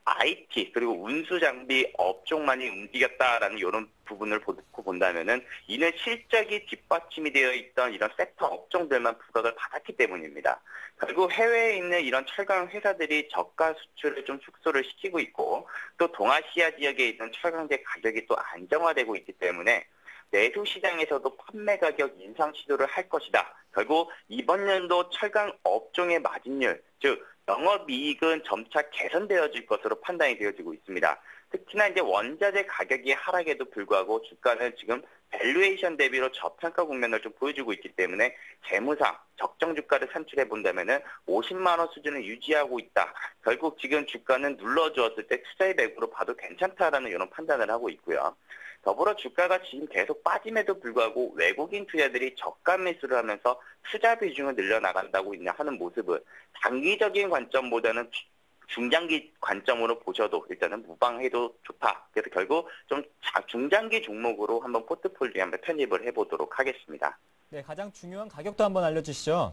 IT 그리고 운수장비 업종만이 움직였다라는 이런 부분을 보고 본다면은 이는 실적이 뒷받침이 되어 있던 이런 섹터 업종들만 부각을 받았기 때문입니다. 결국 해외에 있는 이런 철강 회사들이 저가 수출을 좀 축소를 시키고 있고 또 동아시아 지역에 있는 철강제 가격이 또 안정화되고 있기 때문에 내수 시장에서도 판매 가격 인상 시도를 할 것이다. 결국 이번 연도 철강 업종의 마진율, 즉 영업이익은 점차 개선되어질 것으로 판단이 되어지고 있습니다. 특히나 이제 원자재 가격이 하락에도 불구하고 주가는 지금 밸류에이션 대비로 저평가 국면을 좀 보여주고 있기 때문에 재무상 적정 주가를 산출해 본다면은 50만 원 수준을 유지하고 있다. 결국 지금 주가는 눌러주었을 때 투자의 맥으로 봐도 괜찮다라는 이런 판단을 하고 있고요. 더불어 주가가 지금 계속 빠짐에도 불구하고 외국인 투자들이 저가 매수를 하면서 투자 비중을 늘려나간다고 하는 모습은 단기적인 관점보다는 중장기 관점으로 보셔도 일단은 무방해도 좋다. 그래서 결국 좀 중장기 종목으로 한번 포트폴리오에 한번 편입을 해보도록 하겠습니다. 네, 가장 중요한 가격도 한번 알려주시죠.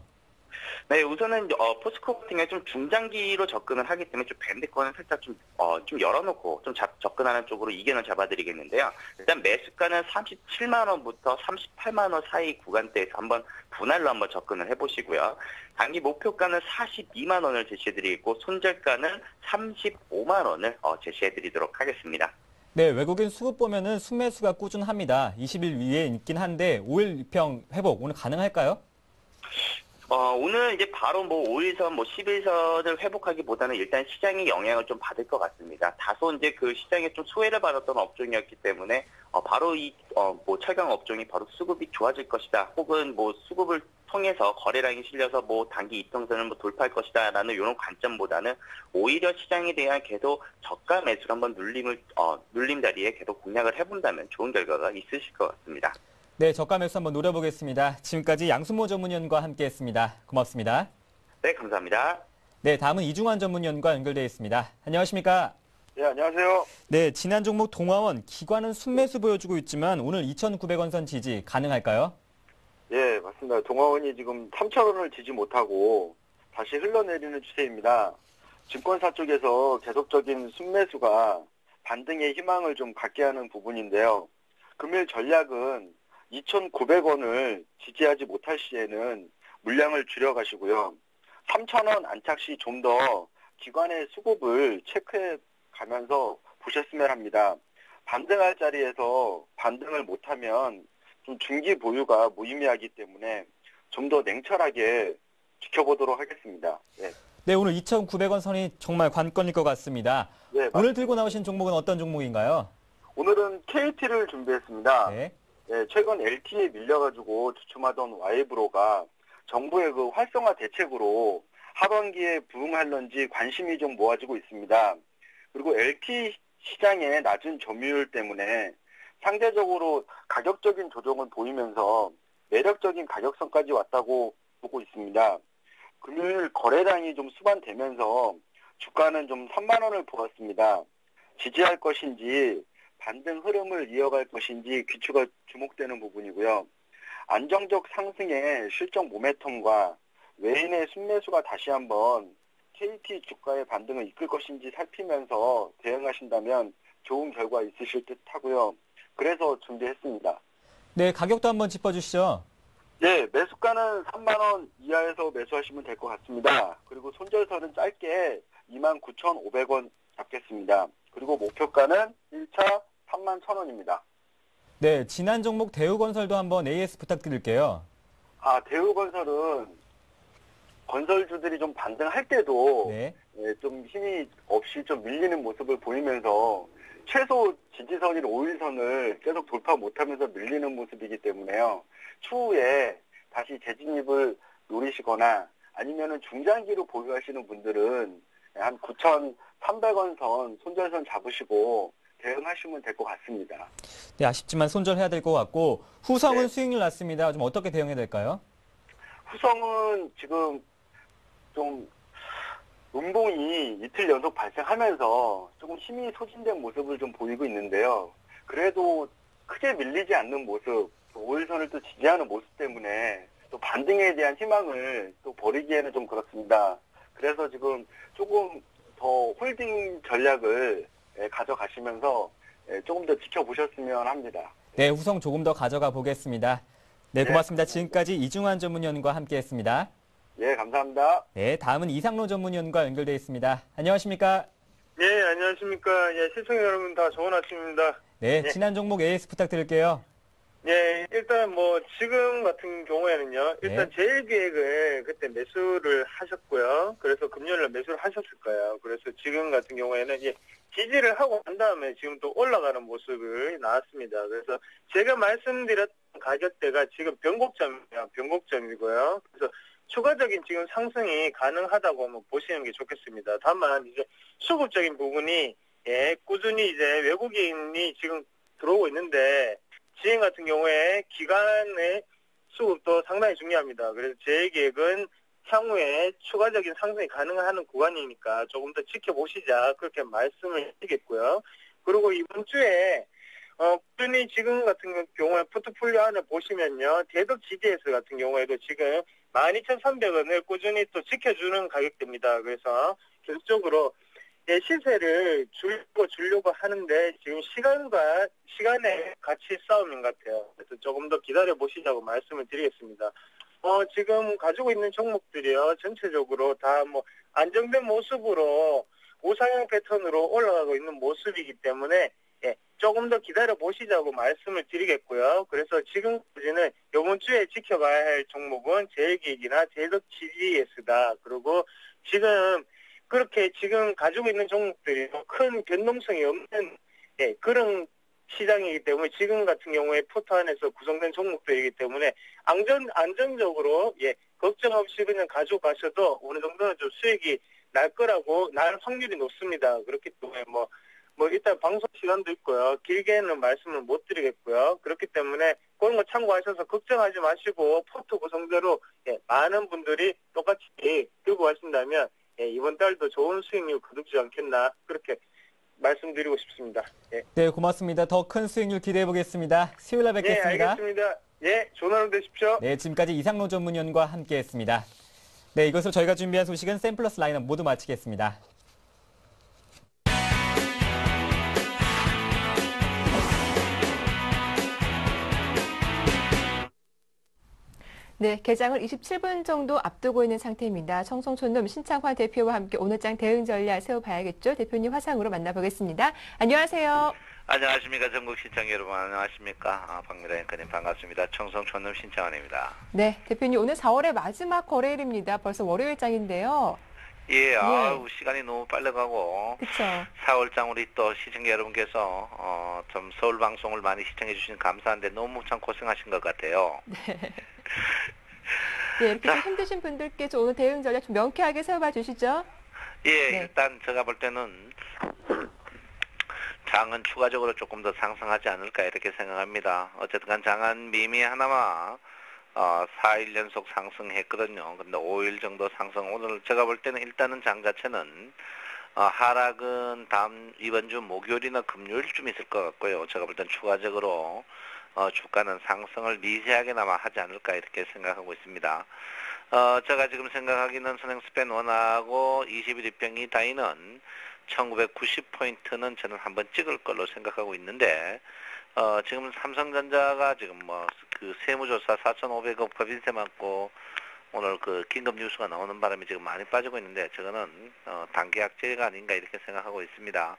네, 우선은 포스코 같은 경우에 좀 중장기로 접근을 하기 때문에 좀 밴드권을 살짝 좀 열어놓고 좀 접근하는 쪽으로 이견을 잡아드리겠는데요. 일단 매수가는 37만 원부터 38만 원 사이 구간대에서 한번 분할로 한번 접근을 해보시고요. 단기 목표가는 42만 원을 제시해드리고 손절가는 35만 원을 제시해드리도록 하겠습니다. 네, 외국인 수급 보면은 순매수가 꾸준합니다. 20일 위에 있긴 한데 5일 이평 회복 오늘 가능할까요? 오늘 이제 바로 뭐 5일선, 뭐 11선을 회복하기보다는 일단 시장이 영향을 좀 받을 것 같습니다. 다소 이제 그 시장에 좀 소외를 받았던 업종이었기 때문에, 바로 뭐 철강 업종이 바로 수급이 좋아질 것이다. 혹은 뭐 수급을 통해서 거래량이 실려서 뭐 단기 이평선을 뭐 돌파할 것이다. 라는 이런 관점보다는 오히려 시장에 대한 계속 저가 매수를 한번 눌림 자리에 계속 공략을 해본다면 좋은 결과가 있으실 것 같습니다. 네, 저가 매수 한번 노려보겠습니다. 지금까지 양순모 전문위원과 함께했습니다. 고맙습니다. 네, 감사합니다. 네, 다음은 이중환 전문위원과 연결되어 있습니다. 안녕하십니까? 네, 안녕하세요. 네, 지난 종목 동화원 기관은 순매수 보여주고 있지만 오늘 2,900원 선 지지 가능할까요? 예, 맞습니다. 동아원이 지금 3,000원을 지지 못하고 다시 흘러내리는 추세입니다. 증권사 쪽에서 계속적인 순매수가 반등의 희망을 좀 갖게 하는 부분인데요. 금일 전략은 2,900원을 지지하지 못할 시에는 물량을 줄여가시고요. 3,000원 안착 시 좀 더 기관의 수급을 체크해 가면서 보셨으면 합니다. 반등할 자리에서 반등을 못하면 좀 중기 보유가 무의미하기 때문에 좀 더 냉철하게 지켜보도록 하겠습니다. 네, 네, 오늘 2,900원 선이 정말 관건일 것 같습니다. 네, 오늘 들고 나오신 종목은 어떤 종목인가요? 오늘은 KT를 준비했습니다. 네. 네, 최근 LTE에 밀려가지고 주춤하던 와이브로가 정부의 그 활성화 대책으로 하반기에 부응할런지 관심이 좀 모아지고 있습니다. 그리고 LTE 시장의 낮은 점유율 때문에 상대적으로 가격적인 조정을 보이면서 매력적인 가격선까지 왔다고 보고 있습니다. 금요일 거래량이 좀 수반되면서 주가는 좀 3만 원을 보았습니다. 지지할 것인지 반등 흐름을 이어갈 것인지 귀추가 주목되는 부분이고요. 안정적 상승의 실적 모멘텀과 외인의 순매수가 다시 한번 KT 주가의 반등을 이끌 것인지 살피면서 대응하신다면 좋은 결과 있으실 듯 하고요. 그래서 준비했습니다. 네, 가격도 한번 짚어주시죠. 네, 매수가는 3만 원 이하에서 매수하시면 될 것 같습니다. 그리고 손절선은 짧게 29,500원 잡겠습니다. 그리고 목표가는 1차 31,000원입니다. 네, 지난 종목 대우건설도 한번 AS 부탁드릴게요. 대우건설은 건설주들이 좀 반등할 때도 네. 좀 힘이 없이 좀 밀리는 모습을 보이면서 최소 지지선인 5일선을 계속 돌파 못하면서 밀리는 모습이기 때문에요. 추후에 다시 재진입을 노리시거나 아니면은 중장기로 보유하시는 분들은 한 9,300원 선 손절선 잡으시고 대응하시면 될 것 같습니다. 네, 아쉽지만 손절해야 될 것 같고 후성은 네. 수익률 낮습니다. 좀 어떻게 대응해야 될까요? 후성은 지금 좀 음봉이 이틀 연속 발생하면서 조금 힘이 소진된 모습을 좀 보이고 있는데요. 그래도 크게 밀리지 않는 모습, 5일선을 또 지지하는 모습 때문에 또 반등에 대한 희망을 또 버리기에는 좀 그렇습니다. 그래서 지금 조금 더 홀딩 전략을 가져가시면서 조금 더 지켜보셨으면 합니다. 네, 후성 조금 더 가져가 보겠습니다. 네, 네, 고맙습니다. 지금까지 이중환 전문위원과 함께했습니다. 예, 감사합니다. 네, 다음은 이상로 전문위원과 연결되어 있습니다. 안녕하십니까? 네, 안녕하십니까. 예, 시청자 여러분 다 좋은 아침입니다. 네, 네. 지난 종목 AS 부탁드릴게요. 예, 일단 뭐 지금 같은 경우에는요. 일단 네. 제일기획을 그때 매수를 하셨고요. 그래서 금요일날 매수를 하셨을 거예요. 그래서 지금 같은 경우에는 지지를 하고 난 다음에 지금 또 올라가는 모습을 나왔습니다. 그래서 제가 말씀드렸던 가격대가 지금 변곡점이에요. 변곡점이고요. 그래서 추가적인 지금 상승이 가능하다고 한번 보시는 게 좋겠습니다. 다만 이제 수급적인 부분이 꾸준히 이제 외국인이 지금 들어오고 있는데 지금 같은 경우에 기간의 수급도 상당히 중요합니다. 그래서 제 계획은 향후에 추가적인 상승이 가능한 구간이니까 조금 더 지켜보시자 그렇게 말씀을 드리겠고요. 그리고 이번 주에 꾸준히 지금 같은 경우에 포트폴리오 안을 보시면요. 대덕 GDS 같은 경우에도 지금 12,300원을 꾸준히 또 지켜주는 가격대입니다. 그래서 계속적으로 시세를 주려고 하는데 지금 시간의 가치 싸움인 것 같아요. 그래서 조금 더 기다려 보시자고 말씀을 드리겠습니다. 지금 가지고 있는 종목들이요. 전체적으로 다 뭐 안정된 모습으로 우상향 패턴으로 올라가고 있는 모습이기 때문에 조금 더 기다려 보시자고 말씀을 드리겠고요. 그래서 지금까지는 이번 주에 지켜봐야 할 종목은 제일기획이나 제덕 GDS다. 그리고 그렇게 지금 가지고 있는 종목들이 큰 변동성이 없는 그런 시장이기 때문에 지금 같은 경우에 포트 안에서 구성된 종목들이기 때문에 안정적으로 걱정 없이 그냥 가져가셔도 어느 정도는 좀 수익이 날 확률이 높습니다. 그렇기 때문에 뭐 일단 방송 시간도 있고요. 길게는 말씀을 못 드리겠고요. 그렇기 때문에 그런 거 참고하셔서 걱정하지 마시고 포트 구성대로 많은 분들이 똑같이 들고 가신다면 이번 달도 좋은 수익률 거두지 않겠나 그렇게 말씀드리고 싶습니다. 네, 고맙습니다. 더 큰 수익률 기대해 보겠습니다. 수요일 날 뵙겠습니다. 알겠습니다. 좋은 하루 되십시오. 네, 지금까지 이상로 전문위원과 함께했습니다. 네, 이것으로 저희가 준비한 소식은 샘플러스 라인업 모두 마치겠습니다. 네, 개장을 27분 정도 앞두고 있는 상태입니다. 청송촌놈 신창환 대표와 함께 오늘장 대응 전략 세워봐야겠죠. 대표님 화상으로 만나보겠습니다. 안녕하세요. 안녕하십니까. 전국 시청 여러분 안녕하십니까. 박미라 앵커님 반갑습니다. 청송촌놈 신창환입니다. 네, 대표님 오늘 4월의 마지막 거래일입니다. 벌써 월요일장인데요. 예, 시간이 너무 빨리 가고. 그렇죠. 4월장 우리 또 시청자 여러분께서 좀 서울 방송을 많이 시청해 주시는 감사한데 너무 참 고생하신 것 같아요. 네. 네, 이렇게 좀 힘드신 분들께 좀 오늘 대응 전략 좀 명쾌하게 세워봐 주시죠. 예, 네. 일단 제가 볼 때는 장은 추가적으로 조금 더 상승하지 않을까 이렇게 생각합니다. 어쨌든 간 장은 미미하나마 4일 연속 상승했거든요. 근데 5일 정도 상승. 오늘 제가 볼 때는 일단은 장 자체는 하락은 이번 주 목요일이나 금요일쯤 있을 것 같고요. 제가 볼 때는 추가적으로 주가는 상승을 미세하게나마 하지 않을까 이렇게 생각하고 있습니다. 제가 지금 생각하기는 선행스팬 원하고 21 입병이 다이는 1990포인트는 저는 한번 찍을 걸로 생각하고 있는데 지금 삼성전자가 지금 그 세무조사 4,500억 법인세 맞고 오늘 그 긴급 뉴스가 나오는 바람에 지금 많이 빠지고 있는데 저거는 단기 악재가 아닌가 이렇게 생각하고 있습니다.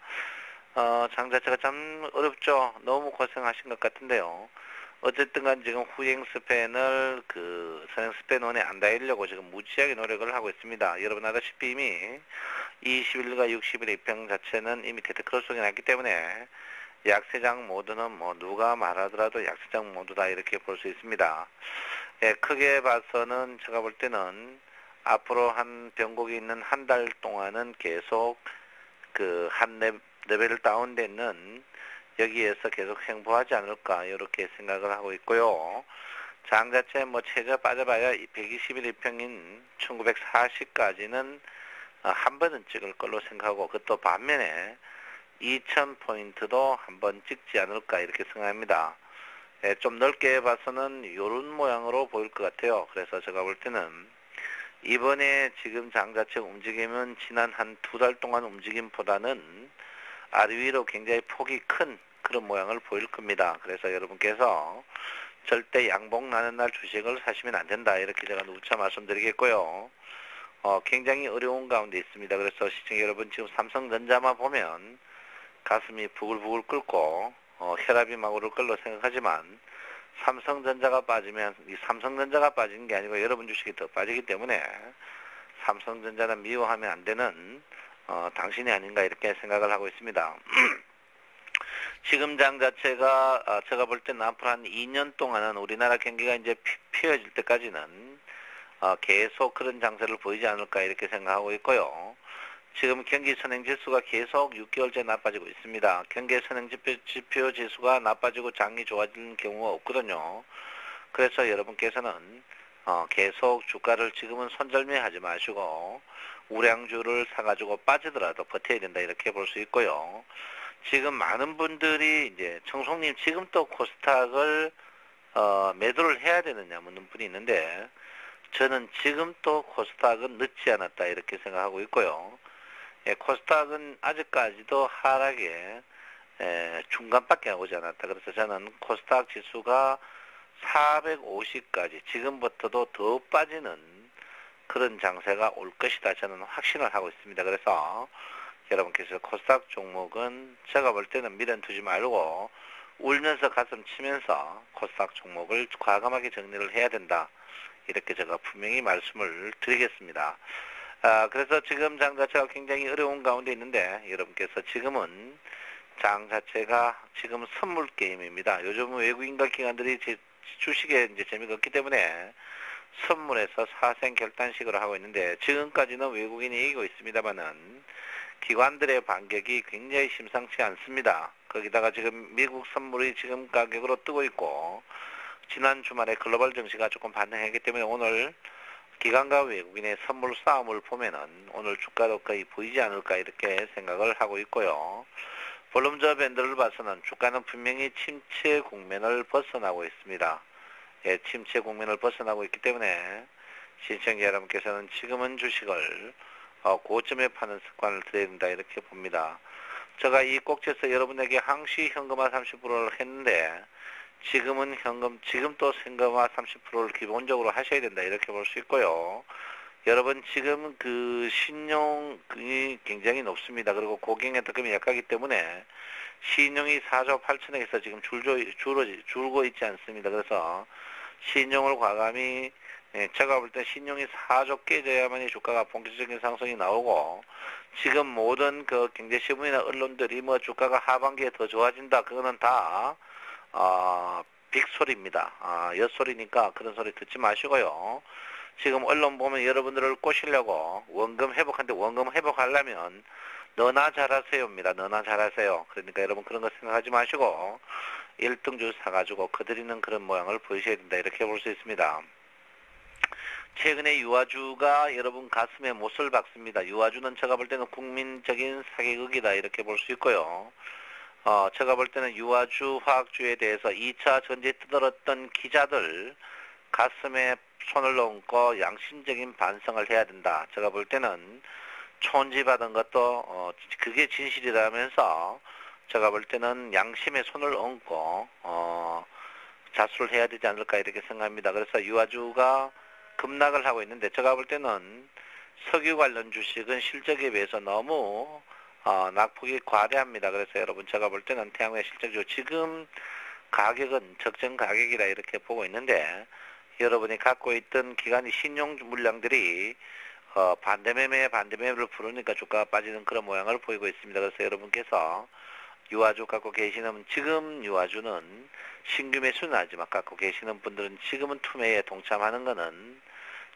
장 자체가 참 어렵죠. 너무 고생하신 것 같은데요. 어쨌든 간 지금 후행 스팬을 그 선행 스팬원에 안 달리려고 지금 무지하게 노력을 하고 있습니다. 여러분 아다시피 이미 21일과 60일 입평 자체는 이미 테트 크로스가 났기 때문에 약세장 모드는 뭐 누가 말하더라도 약세장 모드다 이렇게 볼 수 있습니다. 예, 크게 봐서는 제가 볼 때는 앞으로 한 변곡이 있는 한 달 동안은 계속 그 한 레벨을 다운되는 여기에서 계속 횡보하지 않을까 이렇게 생각을 하고 있고요. 장 자체 뭐 최저 빠져봐야 121일 평인 1940까지는 한 번은 찍을 걸로 생각하고 그것도 반면에 2000포인트도 한번 찍지 않을까 이렇게 생각합니다. 예, 좀 넓게 봐서는 이런 모양으로 보일 것 같아요. 그래서 제가 볼 때는 이번에 지금 장 자체 움직임은 지난 한 2달 동안 움직임보다는 아래 위로 굉장히 폭이 큰 그런 모양을 보일 겁니다. 그래서 여러분께서 절대 양봉 나는 날 주식을 사시면 안 된다 이렇게 제가 누차 말씀드리겠고요. 굉장히 어려운 가운데 있습니다. 그래서 시청자 여러분 지금 삼성전자만 보면 가슴이 부글부글 끓고 혈압이 막 오를 걸로 생각하지만 삼성전자가 빠지면 이 삼성전자가 빠지는 게 아니고 여러분 주식이 더 빠지기 때문에 삼성전자는 미워하면 안 되는 당신이 아닌가 이렇게 생각을 하고 있습니다. 지금 장 자체가 제가 볼 때는 앞으로 한 2년 동안은 우리나라 경기가 이제 피어질 때까지는 계속 그런 장세를 보이지 않을까 이렇게 생각하고 있고요. 지금 경기 선행지수가 계속 6개월째 나빠지고 있습니다. 경기 선행지표 지수가 나빠지고 장이 좋아지는 경우가 없거든요. 그래서 여러분께서는 계속 주가를 지금은 손절매하지 마시고 우량주를 사가지고 빠지더라도 버텨야 된다 이렇게 볼 수 있고요. 지금 많은 분들이 이제 청송님 지금 또 코스닥을 매도를 해야 되느냐 묻는 분이 있는데 저는 지금 또 코스닥은 늦지 않았다 이렇게 생각하고 있고요. 예, 코스닥은 아직까지도 하락에 중간밖에 오지 않았다. 그래서 저는 코스닥 지수가 450까지 지금부터도 더 빠지는 그런 장세가 올 것이다. 저는 확신을 하고 있습니다. 그래서 여러분께서 코스닥 종목은 제가 볼 때는 미련 두지 말고 울면서 가슴 치면서 코스닥 종목을 과감하게 정리를 해야 된다. 이렇게 제가 분명히 말씀을 드리겠습니다. 그래서 지금 장 자체가 굉장히 어려운 가운데 있는데 여러분께서 지금은 장 자체가 지금 선물 게임입니다. 요즘 외국인과 기관들이 주식에 이제 재미가 없기 때문에 선물에서 사생 결단식으로 하고 있는데 지금까지는 외국인이 이기고 있습니다만은 기관들의 반격이 굉장히 심상치 않습니다. 거기다가 지금 미국 선물이 지금 가격으로 뜨고 있고 지난 주말에 글로벌 증시가 조금 반등했기 때문에 오늘 기관과 외국인의 선물 싸움을 보면은 오늘 주가도 거의 보이지 않을까 이렇게 생각을 하고 있고요. 볼륨저 밴드를 봐서는 주가는 분명히 침체 국면을 벗어나고 있습니다. 예, 침체 국면을 벗어나고 있기 때문에 시청자 여러분께서는 지금은 주식을 고점에 파는 습관을 들여야 된다 이렇게 봅니다. 제가 이 꼭지에서 여러분에게 항시 현금화 30%를 했는데 지금은 지금 또 현금화 30%를 기본적으로 하셔야 된다 이렇게 볼 수 있고요. 여러분 지금 그 신용이 굉장히 높습니다. 그리고 고객의 득금이 약하기 때문에 신용이 4조 8천억에서 지금 줄고 있지 않습니다. 그래서 신용을 과감히 제가 볼 때 신용이 4조 깨져야만이 주가가 본격적인 상승이 나오고 지금 모든 그 경제신문이나 언론들이 뭐 주가가 하반기에 더 좋아진다 그거는 다 빅소리입니다. 엿소리니까 그런 소리 듣지 마시고요. 지금 언론 보면 여러분들을 꼬시려고 원금 회복하는데 원금 회복하려면 너나 잘하세요입니다. 너나 잘하세요. 그러니까 여러분 그런 거 생각하지 마시고 1등주 사가지고 거드리는 그런 모양을 보이셔야 된다. 이렇게 볼 수 있습니다. 최근에 유아주가 여러분 가슴에 못을 박습니다. 유아주는 제가 볼 때는 국민적인 사기극이다. 이렇게 볼 수 있고요. 제가 볼 때는 유아주 화학주에 대해서 2차 전지에 떠들었던 기자들 가슴에 손을 얹고 양심적인 반성을 해야 된다. 제가 볼 때는 촌지 받은 것도 그게 진실이라면서 제가 볼 때는 양심에 손을 얹고 자수를 해야 되지 않을까 이렇게 생각합니다. 그래서 유아주가 급락을 하고 있는데 제가 볼 때는 석유 관련 주식은 실적에 비해서 너무 낙폭이 과대합니다. 그래서 여러분 제가 볼 때는 태양광 실적주 지금 가격은 적정 가격이라 이렇게 보고 있는데 여러분이 갖고 있던 기관이 신용 물량들이 반대매매를 부르니까 주가가 빠지는 그런 모양을 보이고 있습니다. 그래서 여러분께서 유아주 갖고 계시는 지금 유아주는 신규 매수는 하지만 갖고 계시는 분들은 지금은 투매에 동참하는 것은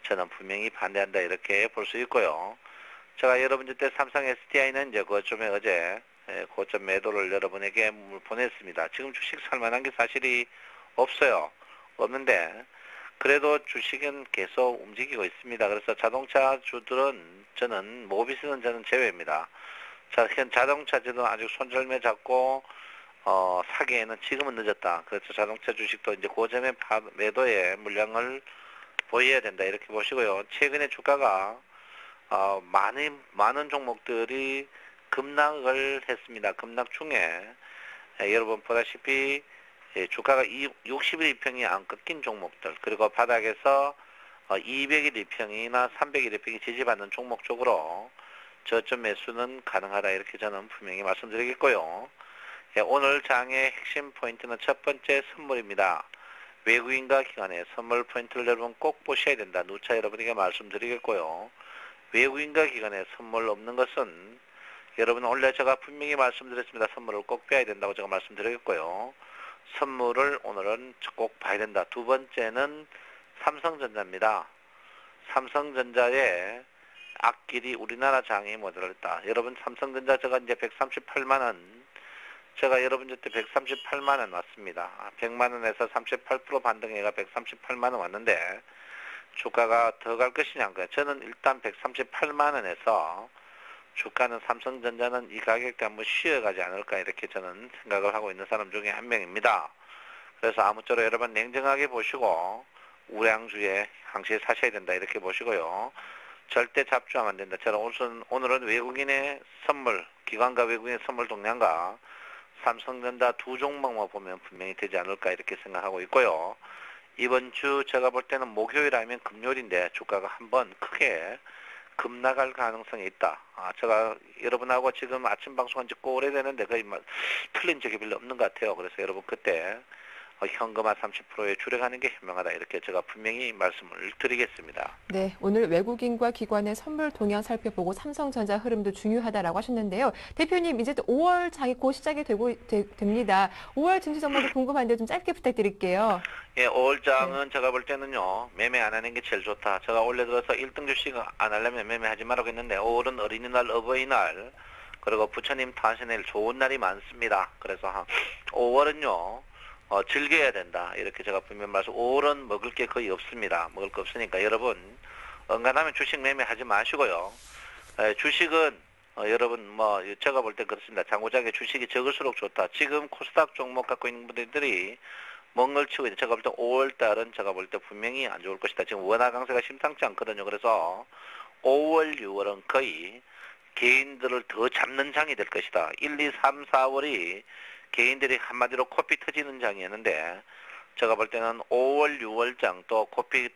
저는 분명히 반대한다 이렇게 볼 수 있고요. 제가 여러분들 때 삼성 SDI는 이제 고점에 어제 고점 매도를 여러분에게 보냈습니다. 지금 주식 살만한 게 사실이 없는데 그래도 주식은 계속 움직이고 있습니다. 그래서 자동차 주들은 저는 모비스는 저는 제외입니다. 자동차주는 아직 손절매 잡고 사기에는 지금은 늦었다. 그래서 자동차 주식도 이제 고점의 매도에 물량을 보여야 된다 이렇게 보시고요. 최근에 주가가 많은 종목들이 급락을 했습니다. 급락 중에 여러분 보다시피 주가가 60일 이평이 안 꺾인 종목들 그리고 바닥에서 200일 이평이나 300일 이평이 지지받는 종목 쪽으로 저점 매수는 가능하다 이렇게 저는 분명히 말씀드리겠고요. 오늘 장의 핵심 포인트는 첫 번째 선물입니다. 외국인과 기관의 선물 포인트를 여러분 꼭 보셔야 된다. 누차 여러분에게 말씀드리겠고요. 외국인과 기관의 선물 없는 것은 여러분 원래 제가 분명히 말씀드렸습니다. 선물을 꼭 빼야 된다고 제가 말씀드리겠고요. 선물을 오늘은 꼭 봐야 된다. 두 번째는 삼성전자입니다. 삼성전자의 앞길이 우리나라 장이 모델했다. 여러분 삼성전자 제가 이제 138만원 제가 여러분들 때 138만원 왔습니다. 100만원에서 38% 반등해가 138만원 왔는데 주가가 더 갈 것이냐 한 거예요. 저는 일단 138만원에서 주가는 삼성전자는 이 가격대 한번 쉬어가지 않을까 이렇게 저는 생각을 하고 있는 사람 중에 한 명입니다. 그래서 아무쪼록 여러분 냉정하게 보시고 우량주에 항시에 사셔야 된다 이렇게 보시고요. 절대 잡주하면 안 된다. 저는 오늘은 외국인의 선물, 기관과 외국인의 선물 동향과 삼성전자 두 종목만 보면 분명히 되지 않을까 이렇게 생각하고 있고요. 이번 주 제가 볼 때는 목요일 아니면 금요일인데 주가가 한번 크게 급락할 가능성이 있다. 제가 여러분하고 지금 아침 방송한 지 꽤 오래되는데 거의 틀린 적이 별로 없는 것 같아요. 그래서 여러분 그때 현금화 30%에 줄여가는 게 현명하다. 이렇게 제가 분명히 말씀을 드리겠습니다. 네, 오늘 외국인과 기관의 선물 동향 살펴보고 삼성전자 흐름도 중요하다라고 하셨는데요. 대표님, 이제 또 5월 장이 곧 시작이 됩니다. 5월 증시 전망도 궁금한데 좀 짧게 부탁드릴게요. 예, 5월 장은 제가 볼 때는요. 매매 안 하는 게 제일 좋다. 제가 원래 들어서 1등 주식 안 하려면 매매하지 말라고 했는데 5월은 어린이날, 어버이날 그리고 부처님 타신일 좋은 날이 많습니다. 그래서 한 5월은요. 즐겨야 된다. 이렇게 제가 분명히 말씀. 5월은 먹을 게 거의 없습니다. 먹을 거 없으니까 여러분 언간하면 주식 매매하지 마시고요. 주식은 여러분 제가 볼 때 그렇습니다. 장고장에 주식이 적을수록 좋다. 지금 코스닥 종목 갖고 있는 분들이 멍을 치고 있는데 제가 볼 때 5월 달은 제가 볼 때 분명히 안 좋을 것이다. 지금 원화 강세가 심상치 않거든요. 그래서 5월, 6월은 거의 개인들을 더 잡는 장이 될 것이다. 1, 2, 3, 4월이 개인들이 한마디로 코피 터지는 장이었는데 제가 볼 때는 5월, 6월 장 또 코피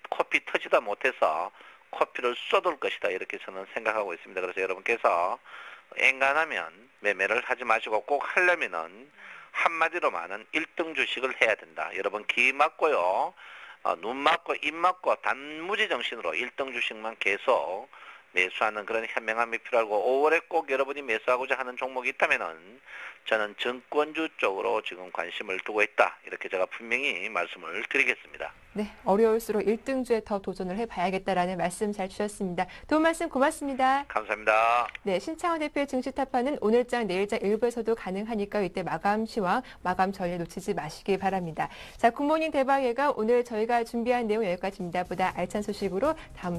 터지다 못해서 코피를 쏟을 것이다. 이렇게 저는 생각하고 있습니다. 그래서 여러분께서 엔간하면 매매를 하지 마시고 꼭 하려면은 한마디로 말하는 1등 주식을 해야 된다. 여러분 귀 막고요. 눈 막고 입 막고 단무지 정신으로 1등 주식만 계속 매수하는 그런 현명함이 필요하고 5월에 꼭 여러분이 매수하고자 하는 종목이 있다면은 저는 증권주 쪽으로 지금 관심을 두고 있다. 이렇게 제가 분명히 말씀을 드리겠습니다. 네, 어려울수록 1등주에 더 도전을 해봐야겠다라는 말씀 잘 주셨습니다. 도움 말씀 고맙습니다. 감사합니다. 네, 신창원 대표의 증시타파는 오늘장, 내일장 일부에서도 가능하니까 이때 마감 시황, 마감 전략 놓치지 마시기 바랍니다. 자, 굿모닝 대박예가 오늘 저희가 준비한 내용 여기까지입니다. 보다 알찬 소식으로 다음